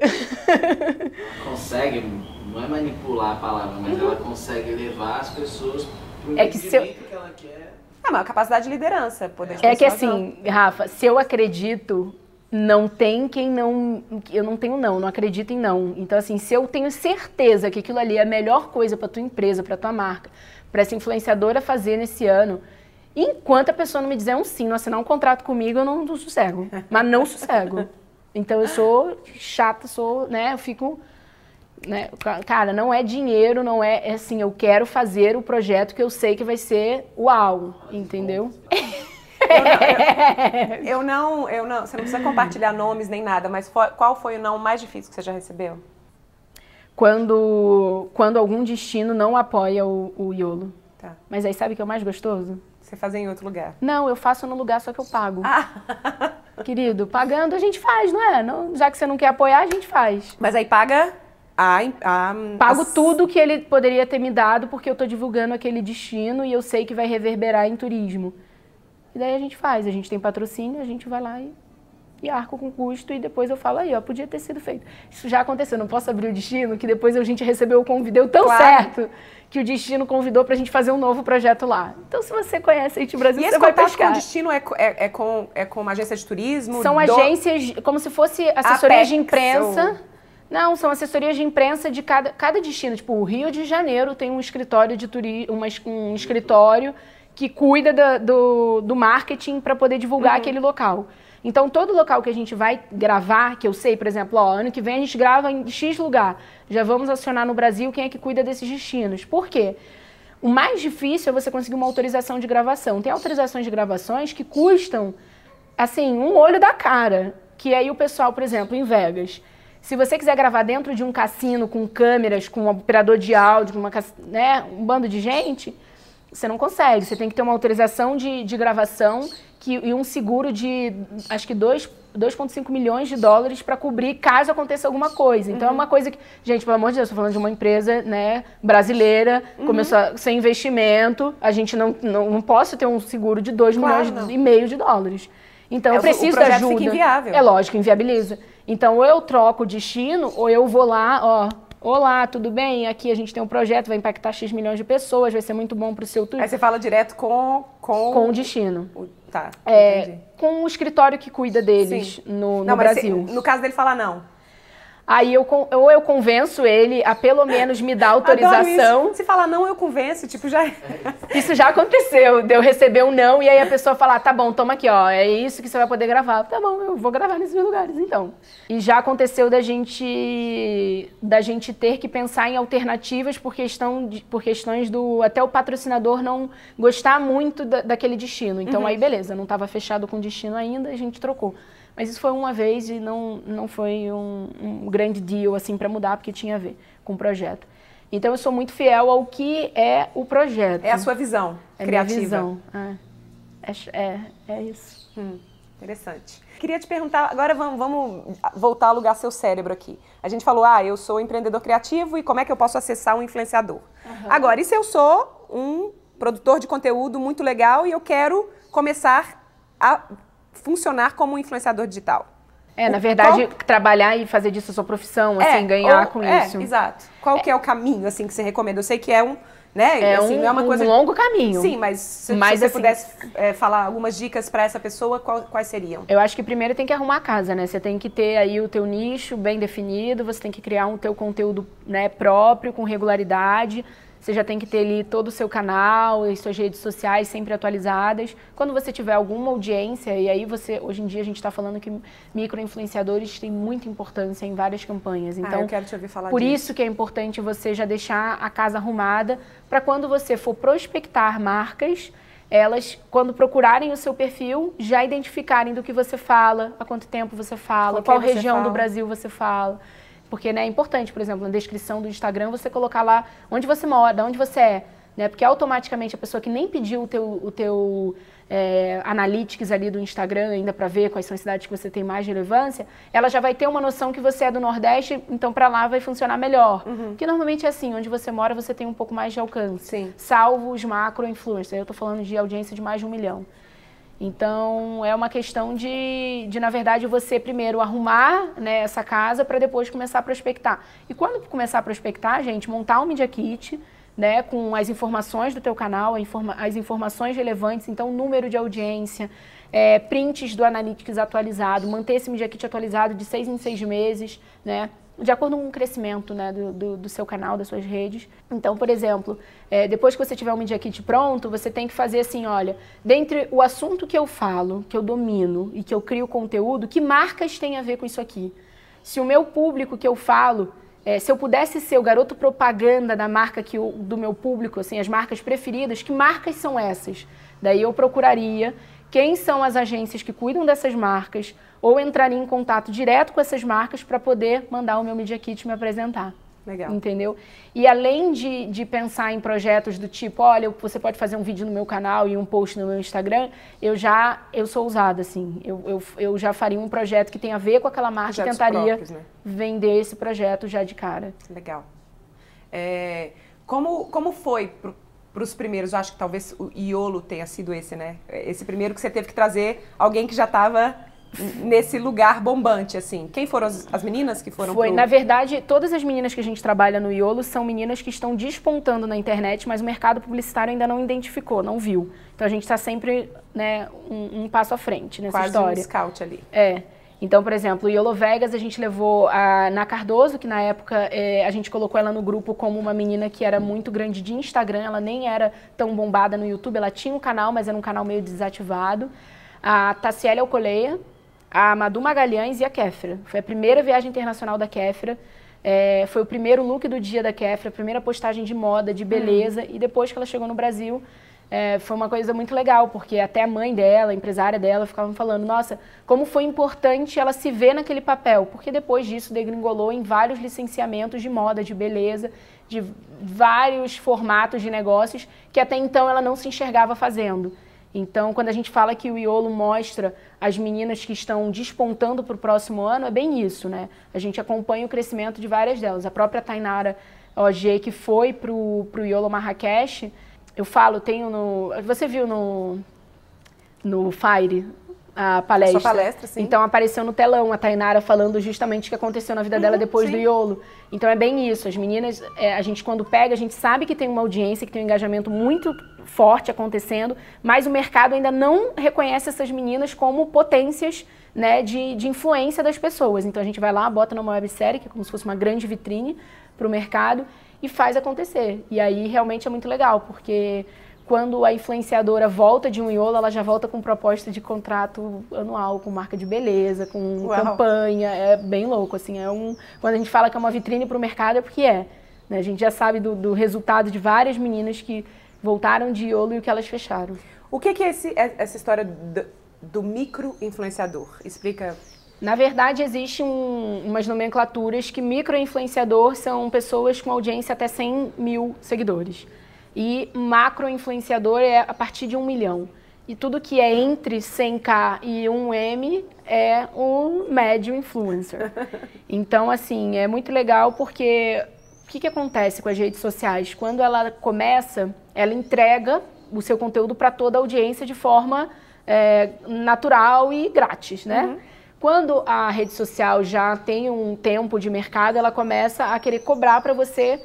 Consegue, não é manipular a palavra, mas ela consegue levar as pessoas para o entendimento que ela quer. Uma capacidade de liderança, poder É que assim, Rafa, se eu acredito, não tem quem não... Eu não tenho não acredito em não. Então assim, se eu tenho certeza que aquilo ali é a melhor coisa para tua empresa, para tua marca, para essa influenciadora fazer nesse ano, enquanto a pessoa não me dizer um sim, não assinar um contrato comigo, eu não sossego. Mas não sossego. Então eu sou chata, eu fico... Né? Cara, não é dinheiro, não é assim, eu quero fazer o projeto que eu sei que vai ser uau, entendeu? Eu não, você não precisa compartilhar nomes nem nada, mas qual foi o não mais difícil que você já recebeu? Quando algum destino não apoia o YOLO. Tá. Mas aí sabe o que é o mais gostoso? Você fazer em outro lugar. Não, eu faço no lugar, só que eu pago. Querido, pagando a gente faz, não é? Não, já que você não quer apoiar, a gente faz. Mas aí paga Pago tudo que ele poderia ter me dado, porque eu tô divulgando aquele destino e eu sei que vai reverberar em turismo. E daí a gente faz, a gente tem patrocínio, a gente vai lá e arco com custo e depois eu falo aí, ó, podia ter sido feito. Isso já aconteceu, não posso abrir o destino, que depois a gente recebeu o convite, deu tão certo que o destino convidou pra gente fazer um novo projeto lá. Então se você conhece a IT Brasil, você vai pescar. E esse contato com o destino é com uma agência de turismo? São agências, como se fosse assessorias de imprensa. Não, são assessorias de imprensa de cada destino. Tipo, o Rio de Janeiro tem um escritório de um escritório que cuida do marketing para poder divulgar aquele local. Então, todo local que a gente vai gravar, que eu sei, por exemplo, ano que vem a gente grava em X lugar. Já vamos acionar no Brasil quem é que cuida desses destinos. Por quê? O mais difícil é você conseguir uma autorização de gravação. Tem autorizações de gravações que custam, assim, um olho da cara. Que aí o pessoal, por exemplo, em Vegas... Se você quiser gravar dentro de um cassino com câmeras, com um operador de áudio, com um bando de gente, você não consegue. Você tem que ter uma autorização de gravação e um seguro de, acho que 2,5 milhões de dólares para cobrir caso aconteça alguma coisa. Então é uma coisa que... Gente, pelo amor de Deus, estou falando de uma empresa, né, brasileira, começou sem investimento. A gente não posso ter um seguro de 2,5 milhões de dólares. Então eu preciso da ajuda. Fica inviável. É lógico, inviabiliza. Então ou eu troco o destino, ou eu vou lá, ó, olá, tudo bem? Aqui a gente tem um projeto, vai impactar X milhões de pessoas, vai ser muito bom para o seu turismo. Aí você fala direto com o destino. Tá, entendi. Com o escritório que cuida deles no Brasil. No caso dele falar não. Aí eu convenço ele a pelo menos me dar autorização. Se falar não, eu convenço, tipo, já... Isso já aconteceu, de eu receber um não e aí a pessoa falar, tá bom, toma aqui, ó, é isso que você vai poder gravar. Tá bom, eu vou gravar nesses lugares, então. E já aconteceu da gente ter que pensar em alternativas por questões do... Até o patrocinador não gostar muito daquele destino. Então aí, beleza, não estava fechado com o destino ainda, a gente trocou. Mas isso foi uma vez e não foi um grande deal assim para mudar, porque tinha a ver com o projeto. Então eu sou muito fiel ao que é o projeto. É a sua visão criativa. Minha visão. É isso. Interessante. Queria te perguntar, agora vamos voltar a alugar seu cérebro aqui. A gente falou, eu sou empreendedor criativo e como é que eu posso acessar um influenciador? Agora, e se eu sou um produtor de conteúdo muito legal e eu quero começar a funcionar como um influenciador digital? Na verdade, trabalhar e fazer disso a sua profissão, assim, ganhar com isso. Exato. Qual que é o caminho, assim, que você recomenda? Eu sei que é um, né, assim, não é uma coisa... longo caminho. Sim, mas se você pudesse falar algumas dicas para essa pessoa, quais seriam? Eu acho que primeiro tem que arrumar a casa, né? Você tem que ter aí o teu nicho bem definido, você tem que criar um teu conteúdo, né, próprio, com regularidade. Você já tem que ter ali todo o seu canal e suas redes sociais sempre atualizadas. Quando você tiver alguma audiência, e aí hoje em dia a gente está falando que micro-influenciadores têm muita importância em várias campanhas. Então, eu quero te ouvir falar por disso. isso que é importante você já deixar a casa arrumada para quando você for prospectar marcas, elas, quando procurarem o seu perfil, já identificarem do que você fala, há quanto tempo você fala, qual região do Brasil você fala. Porque, né, é importante, por exemplo, na descrição do Instagram, você colocar lá onde você mora, de onde você é. Né? Porque automaticamente a pessoa que nem pediu o teu analytics ali do Instagram ainda para ver quais são as cidades que você tem mais relevância, ela já vai ter uma noção que você é do Nordeste, então para lá vai funcionar melhor. Que normalmente é assim, onde você mora você tem um pouco mais de alcance. Sim. Salvo os macro-influencers. Eu estou falando de audiência de mais de 1 milhão. Então, é uma questão de na verdade, você primeiro arrumar, né, essa casa para depois começar a prospectar. E quando começar a prospectar, gente, montar um Media Kit, né, com as informações do teu canal, as informações relevantes, então número de audiência, prints do Analytics atualizado, manter esse Media Kit atualizado de 6 em 6 meses, né, de acordo com o crescimento, né, do seu canal, das suas redes. Então, por exemplo, depois que você tiver o Media Kit pronto, você tem que fazer assim, olha, dentre o assunto que eu falo, que eu domino e que eu crio conteúdo, que marcas têm a ver com isso aqui? Se o meu público que eu falo, se eu pudesse ser o garoto propaganda da marca do meu público, assim, as marcas preferidas, que marcas são essas? Daí eu procuraria quem são as agências que cuidam dessas marcas, ou entraria em contato direto com essas marcas para poder mandar o meu Media Kit me apresentar. Legal. Entendeu? E além de pensar em projetos do tipo, olha, você pode fazer um vídeo no meu canal e um post no meu Instagram, eu sou ousada, assim. Eu já faria um projeto que tem a ver com aquela marca e tentaria próprios, né? vender esse projeto já de cara. Legal. Como foi para os primeiros? Eu acho que talvez o Iolo tenha sido esse, né? Esse primeiro que você teve que trazer alguém que já estava nesse lugar bombante, assim. Quem foram as meninas que foram Na verdade, todas as meninas que a gente trabalha no Iolo são meninas que estão despontando na internet, mas o mercado publicitário ainda não identificou, não viu. Então a gente está sempre, né, um passo à frente nessa história. Quase um scout ali. Então, por exemplo, o Iolo Vegas a gente levou a Ana Cardoso, que na época a gente colocou ela no grupo como uma menina que era muito grande de Instagram, ela nem era tão bombada no YouTube, ela tinha um canal, mas era um canal meio desativado. A Tassiele Alcoleia, a Madu Magalhães e a Kéfera. Foi a primeira viagem internacional da Kéfera, foi o primeiro look do dia da Kéfera, a primeira postagem de moda, de beleza, e depois que ela chegou no Brasil, foi uma coisa muito legal, porque até a mãe dela, a empresária dela, ficavam falando, nossa, como foi importante ela se ver naquele papel, porque depois disso degringolou em vários licenciamentos de moda, de beleza, de vários formatos de negócios que até então ela não se enxergava fazendo. Então, quando a gente fala que o Iolo mostra as meninas que estão despontando para o próximo ano, é bem isso, né? A gente acompanha o crescimento de várias delas. A própria Tainara OG, que foi para o Iolo Marrakech, eu falo, você viu no Fire a palestra? A sua palestra, sim. Então apareceu no telão a Tainara falando justamente o que aconteceu na vida dela depois do Iolo. Então é bem isso, as meninas, a gente quando pega, a gente sabe que tem uma audiência, que tem um engajamento muito forte acontecendo, mas o mercado ainda não reconhece essas meninas como potências, né, de influência das pessoas. Então a gente vai lá, bota numa websérie, que é como se fosse uma grande vitrine para o mercado, e faz acontecer. E aí realmente é muito legal, porque quando a influenciadora volta de um Iolo, ela já volta com proposta de contrato anual, com marca de beleza, com campanha. É bem louco, assim. Quando a gente fala que é uma vitrine para o mercado, é porque né? A gente já sabe do resultado de várias meninas que voltaram de Iolo e o que elas fecharam. O que é essa história do micro-influenciador? Explica. Na verdade, existem umas nomenclaturas que micro-influenciador são pessoas com audiência até 100 mil seguidores. E macro-influenciador é a partir de 1 milhão. E tudo que é entre 100k e 1M é um médio influencer. Então, assim, é muito legal porque o que acontece com as redes sociais? Quando ela começa, ela entrega o seu conteúdo para toda a audiência de forma natural e grátis, né? Quando a rede social já tem um tempo de mercado, ela começa a querer cobrar para você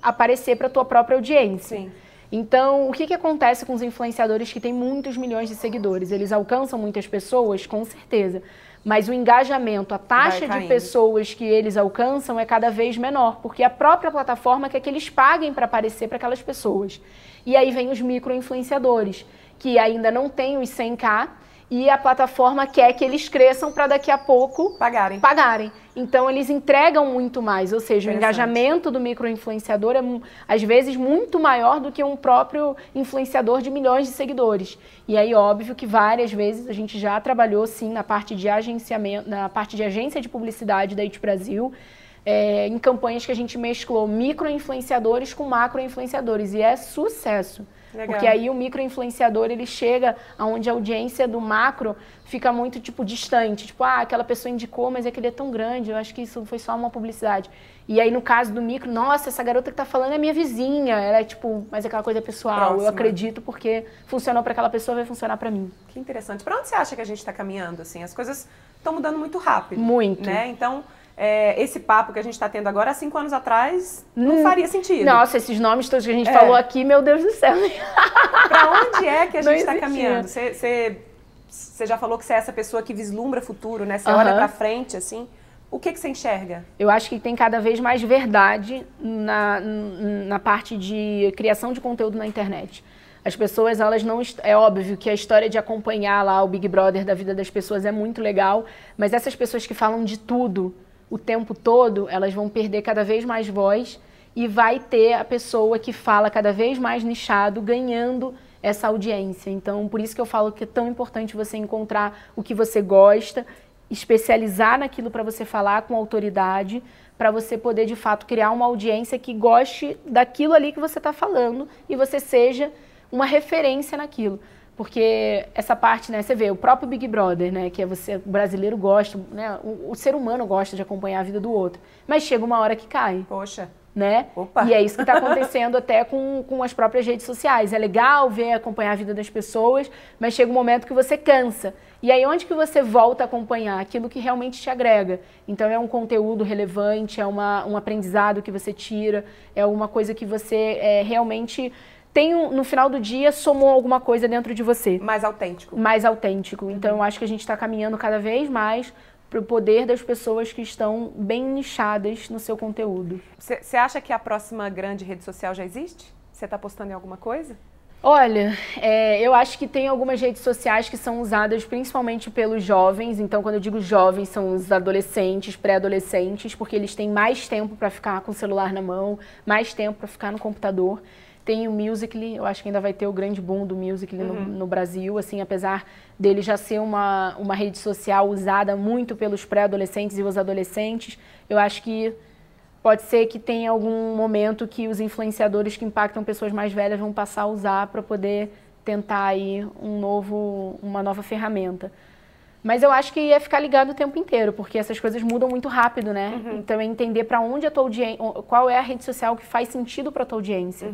aparecer para a tua própria audiência. Sim. Então, o que acontece com os influenciadores que têm muitos milhões de seguidores? Eles alcançam muitas pessoas, com certeza, mas o engajamento, a taxa de pessoas que eles alcançam é cada vez menor, porque a própria plataforma quer que eles paguem para aparecer para aquelas pessoas. E aí vem os micro-influenciadores, que ainda não têm os 100k, e a plataforma quer que eles cresçam para daqui a pouco pagarem. Então, eles entregam muito mais, ou seja, o engajamento do micro-influenciador é, às vezes, muito maior do que um próprio influenciador de milhões de seguidores. E aí, óbvio que várias vezes a gente já trabalhou, sim, na parte de agenciamento, na parte de agência de publicidade da IT Brasil, em campanhas que a gente mesclou micro-influenciadores com macro-influenciadores, e é sucesso. Legal. Porque aí o micro-influenciador, ele chega aonde a audiência do macro fica muito, tipo, distante. Tipo, aquela pessoa indicou, mas é que ele é tão grande, eu acho que isso foi só uma publicidade. E aí, no caso do micro, nossa, essa garota que tá falando é minha vizinha. Ela é, tipo, mas é aquela coisa pessoal. Próxima. Eu acredito porque funcionou para aquela pessoa, vai funcionar para mim. Que interessante. Para onde você acha que a gente está caminhando, assim? As coisas estão mudando muito rápido. Muito. Né? Então, esse papo que a gente está tendo agora, há 5 anos atrás, não faria sentido. Nossa, esses nomes todos que a gente falou aqui, meu Deus do céu. Para onde é que a gente está existia. caminhando? Você já falou que você é essa pessoa que vislumbra futuro, né? Você olha para frente, assim. O que você enxerga? Eu acho que tem cada vez mais verdade na parte de criação de conteúdo na internet. As pessoas, elas não... É óbvio que a história de acompanhar lá o Big Brother da vida das pessoas é muito legal, mas essas pessoas que falam de tudo o tempo todo, elas vão perder cada vez mais voz e vai ter a pessoa que fala cada vez mais nichado ganhando essa audiência. Então, por isso que eu falo que é tão importante você encontrar o que você gosta, especializar naquilo para você falar com autoridade, para você poder, de fato, criar uma audiência que goste daquilo ali que você está falando e você seja uma referência naquilo. Porque essa parte, né, você vê, o próprio Big Brother, né, que é você, o brasileiro gosta, né, o ser humano gosta de acompanhar a vida do outro, mas chega uma hora que cai. Poxa. Né? Opa. E é isso que está acontecendo até com as próprias redes sociais. É legal ver, acompanhar a vida das pessoas, mas chega um momento que você cansa. E aí onde que você volta a acompanhar? Aquilo que realmente te agrega. Então é um conteúdo relevante, é um aprendizado que você tira, é uma coisa que você realmente tem, no final do dia, somou alguma coisa dentro de você. Mais autêntico. Mais autêntico. Então eu acho que a gente está caminhando cada vez mais para o poder das pessoas que estão bem nichadas no seu conteúdo. Você acha que a próxima grande rede social já existe? Você está postando em alguma coisa? Olha, eu acho que tem algumas redes sociais que são usadas principalmente pelos jovens. Então, quando eu digo jovens, são os adolescentes, pré-adolescentes, porque eles têm mais tempo para ficar com o celular na mão, mais tempo para ficar no computador. Tem o Musical.ly, eu acho que ainda vai ter o grande boom do Musical.ly no Brasil, assim, apesar dele já ser uma rede social usada muito pelos pré-adolescentes e os adolescentes, eu acho que pode ser que tenha algum momento que os influenciadores que impactam pessoas mais velhas vão passar a usar para poder tentar aí uma nova ferramenta. Mas eu acho que ia ficar ligado o tempo inteiro, porque essas coisas mudam muito rápido, né? Então é entender para onde a tua audiência, qual é a rede social que faz sentido para a tua audiência.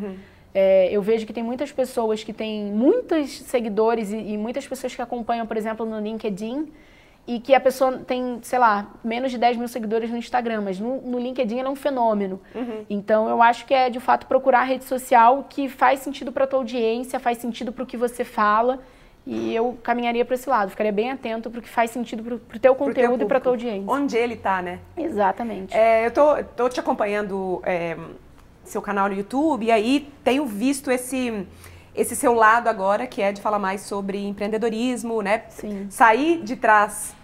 Eu vejo que tem muitas pessoas que têm muitos seguidores e muitas pessoas que acompanham, por exemplo, no LinkedIn, e que a pessoa tem, sei lá, menos de 10 mil seguidores no Instagram, mas no LinkedIn ela é um fenômeno. Então eu acho que é, de fato, procurar a rede social que faz sentido para a tua audiência, faz sentido para o que você fala, e eu caminharia para esse lado, ficaria bem atento para o que faz sentido para o teu conteúdo e para a tua audiência. Onde ele tá, né? Exatamente. Eu tô te acompanhando seu canal no YouTube, e aí tenho visto esse seu lado agora, que é de falar mais sobre empreendedorismo, né? Sim. Sair de trás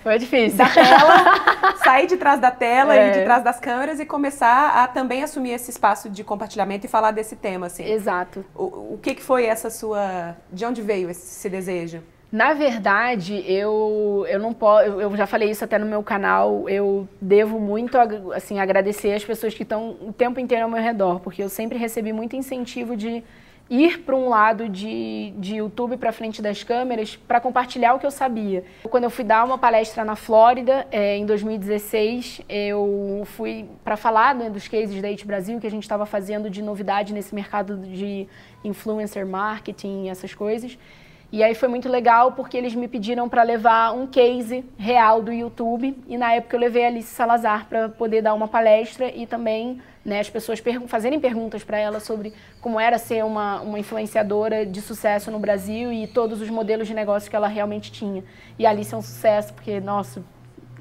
foi difícil. da tela, sair de trás da tela e de trás das câmeras e começar a também assumir esse espaço de compartilhamento e falar desse tema, assim. Exato. O que foi essa sua... De onde veio esse desejo? Na verdade, eu não posso, eu já falei isso até no meu canal, eu devo muito, assim, agradecer as pessoas que estão o tempo inteiro ao meu redor, porque eu sempre recebi muito incentivo de ir para um lado de YouTube para frente das câmeras para compartilhar o que eu sabia. Quando eu fui dar uma palestra na Flórida, em 2016, eu fui para falar, né, dos cases da IT Brasil que a gente estava fazendo de novidade nesse mercado de influencer marketing e essas coisas. E aí foi muito legal porque eles me pediram para levar um case real do YouTube e na época eu levei a Alice Salazar para poder dar uma palestra e também, né, as pessoas fazerem perguntas para ela sobre como era ser uma influenciadora de sucesso no Brasil e todos os modelos de negócio que ela realmente tinha. E a Alice é um sucesso porque, nossa,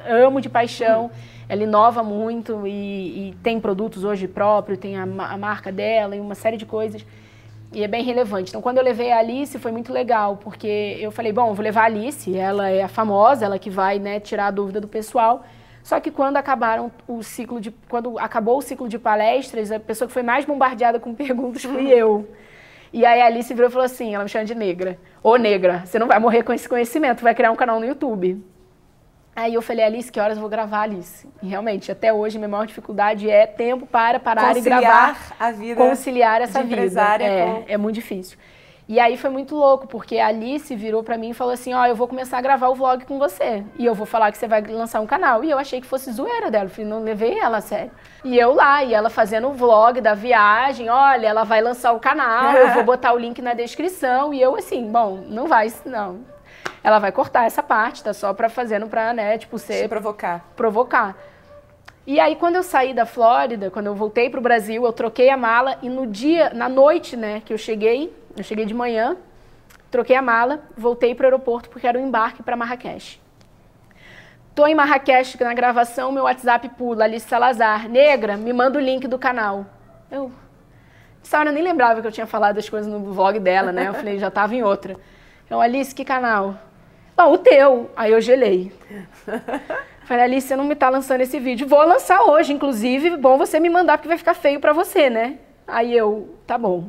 amo de paixão, ela inova muito e tem produtos hoje próprios, tem a marca dela e uma série de coisas. E é bem relevante. Então, quando eu levei a Alice, foi muito legal, porque eu falei, bom, eu vou levar a Alice, ela é a famosa, ela que vai, né, tirar a dúvida do pessoal. Só que quando quando acabou o ciclo de palestras, a pessoa que foi mais bombardeada com perguntas fui eu. E aí a Alice virou e falou assim, ela me chama de negra. Ô negra, você não vai morrer com esse conhecimento, vai criar um canal no YouTube. Aí eu falei, Alice, que horas eu vou gravar, Alice? E realmente, até hoje, minha maior dificuldade é tempo para parar e gravar. A vida conciliar essa vida. Empresária É muito difícil. E aí foi muito louco, porque a Alice virou pra mim e falou assim, ó, eu vou começar a gravar o vlog com você. E eu vou falar que você vai lançar um canal. E eu achei que fosse zoeira dela, eu não levei ela a sério. E eu lá, e ela fazendo o vlog da viagem, olha, ela vai lançar o canal, eu vou botar o link na descrição. E eu assim, bom, não vai, não. Ela vai cortar essa parte, tá só fazendo pra, né, tipo, ser... Provocar. E aí, quando eu saí da Flórida, quando eu voltei pro Brasil, eu troquei a mala e na noite, né, que eu cheguei de manhã, troquei a mala, voltei pro aeroporto porque era o embarque pra Marrakech. Tô em Marrakech, na gravação, meu WhatsApp pula, Alice Salazar, negra, me manda o link do canal. Essa hora eu nem lembrava que eu tinha falado as coisas no vlog dela, né, eu falei, já tava em outra. Então, Alice, que canal? O teu. Aí eu gelei. Falei, Alice, você não me tá lançando esse vídeo. Vou lançar hoje, inclusive, bom você me mandar, porque vai ficar feio pra você, né? Aí eu, tá bom.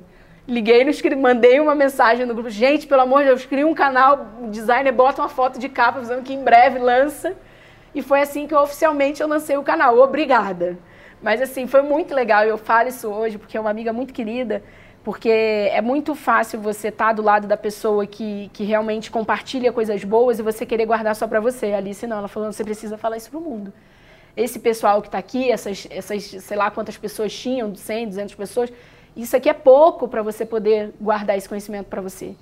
Liguei, mandei uma mensagem no grupo. Gente, pelo amor de Deus, cria um canal, o designer bota uma foto de capa, dizendo que em breve lança. E foi assim que oficialmente eu lancei o canal. Obrigada. Mas assim, foi muito legal. Eu falo isso hoje, porque é uma amiga muito querida. Porque é muito fácil você estar do lado da pessoa que realmente compartilha coisas boas e você querer guardar só pra você. A Alice não, ela falou, você precisa falar isso pro mundo. Esse pessoal que tá aqui, essas sei lá quantas pessoas tinham, 100, 200 pessoas, isso aqui é pouco para você poder guardar esse conhecimento para você.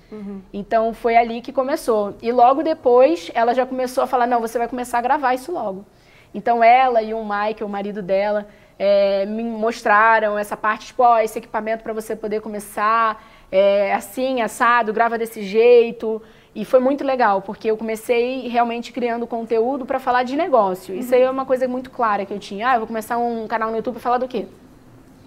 Então foi ali que começou. E logo depois ela já começou a falar, não, você vai começar a gravar isso logo. Então ela e o Mike, o marido dela, me mostraram essa parte, tipo, ó, esse equipamento para você poder começar, assim, assado, grava desse jeito. E foi muito legal, porque eu comecei realmente criando conteúdo para falar de negócio. Isso aí é uma coisa muito clara que eu tinha. Eu vou começar um canal no YouTube para falar do quê?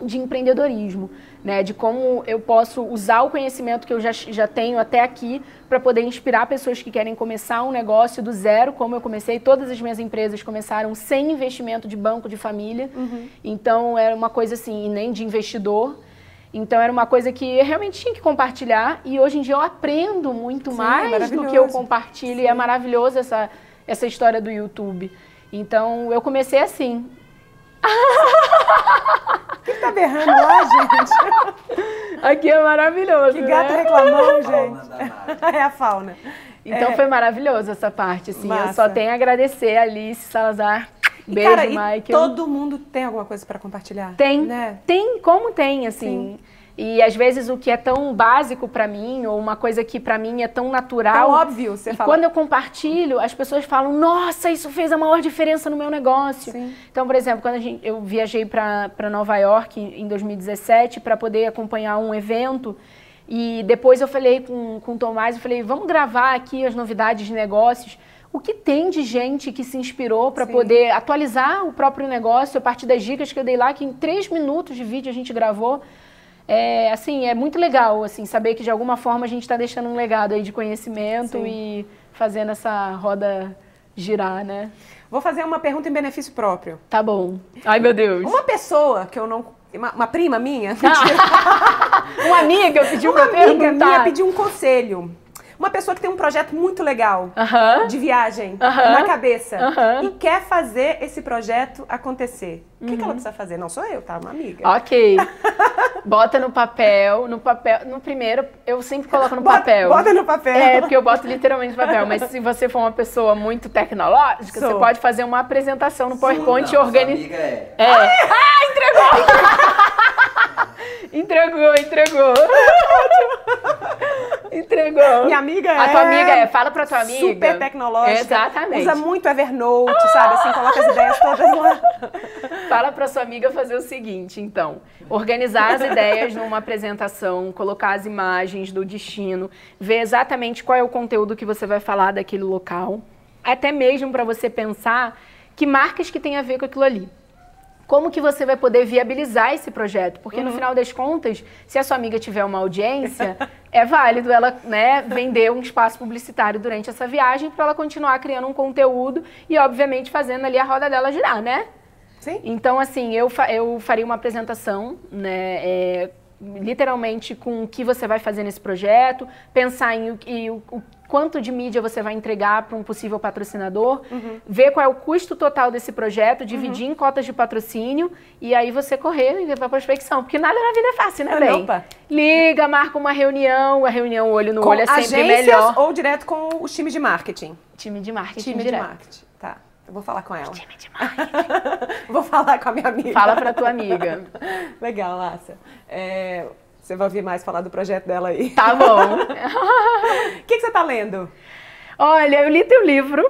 De empreendedorismo, né? De como eu posso usar o conhecimento que eu já tenho até aqui para poder inspirar pessoas que querem começar um negócio do zero, como eu comecei. Todas as minhas empresas começaram sem investimento de banco de família, então era uma coisa assim, nem de investidor. Então era uma coisa que eu realmente tinha que compartilhar e hoje em dia eu aprendo muito mais do que eu compartilho. E é maravilhoso essa história do YouTube. Então eu comecei assim. O que tá berrando lá, gente? Aqui é maravilhoso. Que gato reclamou, gente. É a fauna. Então foi maravilhoso essa parte, assim. Massa. Eu só tenho a agradecer a Alice Salazar. Beijo, cara, Mike. Todo mundo tem alguma coisa para compartilhar? Tem, né? Tem, como tem, assim. Sim. E às vezes o que é tão básico pra mim, ou uma coisa que pra mim é tão natural. Tão óbvio, você fala. Quando eu compartilho, as pessoas falam, nossa, isso fez a maior diferença no meu negócio. Sim. Então, por exemplo, quando eu viajei pra Nova York em 2017 para poder acompanhar um evento, e depois eu falei com o Tomás, eu falei, vamos gravar aqui as novidades de negócios. O que tem de gente que se inspirou para poder atualizar o próprio negócio a partir das dicas que eu dei lá, que em 3 minutos de vídeo a gente gravou. Assim, é muito legal, assim, saber que de alguma forma a gente está deixando um legado aí de conhecimento e fazendo essa roda girar, né? Vou fazer uma pergunta em benefício próprio. Tá bom. Ai, meu Deus. Uma pessoa que eu não... Uma prima minha... Uma amiga pediu pra perguntar. Uma amiga minha pediu um conselho. Uma pessoa que tem um projeto muito legal de viagem na cabeça e quer fazer esse projeto acontecer. O que ela precisa fazer? Não sou eu, tá? Uma amiga. Ok. Bota no papel. No primeiro, eu sempre coloco no papel. Bota no papel. Porque eu boto literalmente no papel. Mas se você for uma pessoa muito tecnológica, você pode fazer uma apresentação no PowerPoint e organizar. Entregou. Entregou. Minha amiga A tua amiga fala pra tua amiga. Super tecnológica. Exatamente. Usa muito Evernote, sabe? Assim, coloca as ideias todas lá. Fala pra sua amiga fazer o seguinte, então. Organizar as ideias numa apresentação, colocar as imagens do destino, ver exatamente qual é o conteúdo que você vai falar daquele local. Até mesmo pra você pensar que marcas que tem a ver com aquilo ali. Como que você vai poder viabilizar esse projeto? Porque no final das contas, se a sua amiga tiver uma audiência, é válido ela, né, vender um espaço publicitário durante essa viagem para ela continuar criando um conteúdo e, obviamente, fazendo ali a roda dela girar, né? Sim. Então, assim, eu faria uma apresentação, né, literalmente com o que você vai fazer nesse projeto, pensar em o quanto de mídia você vai entregar para um possível patrocinador, ver qual é o custo total desse projeto, dividir em cotas de patrocínio e aí você correr e ver para a prospecção, porque nada na vida é fácil, né, bem? Opa. Liga, marca uma reunião, a reunião olho no Com olho é sempre agências melhor. ou direto com os times de marketing? Time de marketing Time direto. de marketing, tá. Eu vou falar com ela. Time de marketing. Vou falar com a minha amiga. Fala pra tua amiga. Legal, Márcia. Você vai ouvir mais falar do projeto dela aí. Tá bom. O que você tá lendo? Olha, eu li teu livro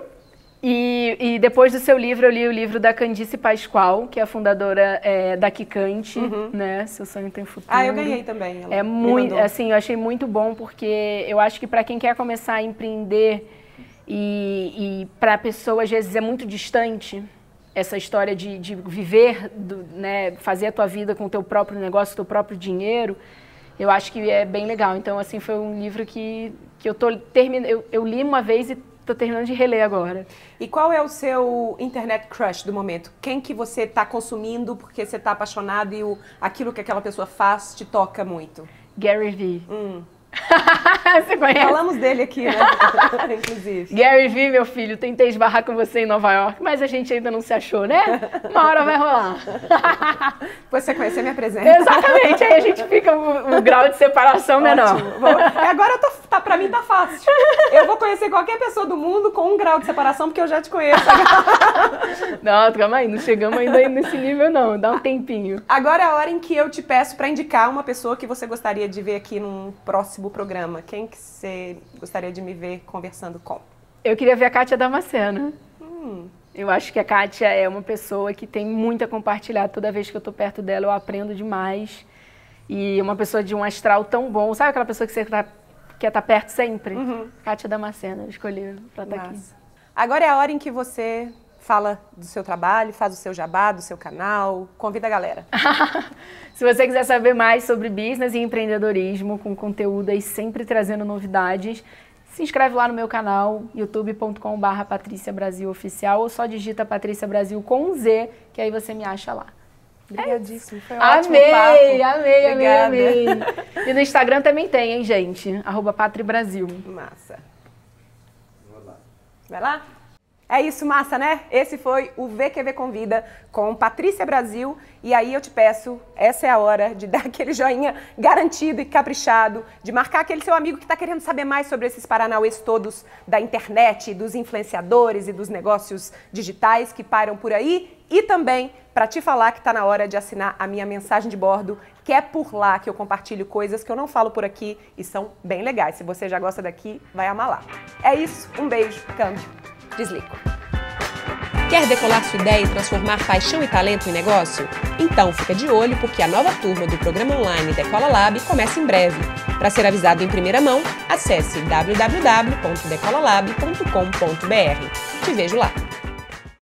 e depois do seu livro eu li o livro da Candice Pascoal, que é a fundadora da Quicante, né? Seu Sonho Tem Futuro. Ah, eu ganhei também. Ela É me muito, mandou. assim, eu achei muito bom porque eu acho que para quem quer começar a empreender e para a pessoa às vezes é muito distante essa história de viver, né, fazer a tua vida com o teu próprio negócio, o teu próprio dinheiro, eu acho que é bem legal. Então, assim, foi um livro que eu li uma vez e tô terminando de reler agora. E qual é o seu internet crush do momento? Quem que você tá consumindo porque você tá apaixonado e aquilo que aquela pessoa faz te toca muito? Gary Vee. Você conhece? Falamos dele aqui, né? Inclusive. Gary Vee, meu filho, tentei esbarrar com você em Nova York, mas a gente ainda não se achou, né? Uma hora vai rolar. Depois você conhecer, me apresenta. Exatamente, aí a gente fica o grau de separação menor. Agora pra mim tá fácil. Eu vou conhecer qualquer pessoa do mundo com um grau de separação, porque eu já te conheço. Não, calma aí, não chegamos ainda nesse nível não, dá um tempinho. Agora é a hora em que eu te peço pra indicar uma pessoa que você gostaria de ver aqui num próximo programa. Quem que você gostaria de me ver conversando com? Eu queria ver a Kátia Damasceno. Eu acho que a Kátia é uma pessoa que tem muito a compartilhar. Toda vez que eu tô perto dela, eu aprendo demais. E uma pessoa de um astral tão bom. Sabe aquela pessoa que você quer estar perto sempre? Kátia Damasceno, eu escolhi pra estar aqui. Agora é a hora em que você fala do seu trabalho, faz o seu jabá, do seu canal, convida a galera. Se você quiser saber mais sobre business e empreendedorismo, com conteúdo aí sempre trazendo novidades, se inscreve lá no meu canal, youtube.com/Patrícia Brasil Oficial, ou só digita Patrícia Brasil com um Z, que aí você me acha lá. Obrigadíssimo, foi um ótimo papo. Amei. E no Instagram também tem, hein, gente? @PatriBrasil. Massa. Vou lá. Vai lá? É isso, massa, né? Esse foi o VQV Convida com Patrícia Brasil. E aí eu te peço, essa é a hora de dar aquele joinha garantido e caprichado, de marcar aquele seu amigo que está querendo saber mais sobre esses paranauês todos da internet, dos influenciadores e dos negócios digitais que pairam por aí. E também para te falar que está na hora de assinar a minha mensagem de bordo, que é por lá que eu compartilho coisas que eu não falo por aqui e são bem legais. Se você já gosta daqui, vai amar lá. É isso, um beijo, câmbio. Desligo. Quer decolar sua ideia e transformar paixão e talento em negócio? Então fica de olho porque a nova turma do programa online Decola Lab começa em breve. Para ser avisado em primeira mão, acesse www.decolalab.com.br. Te vejo lá!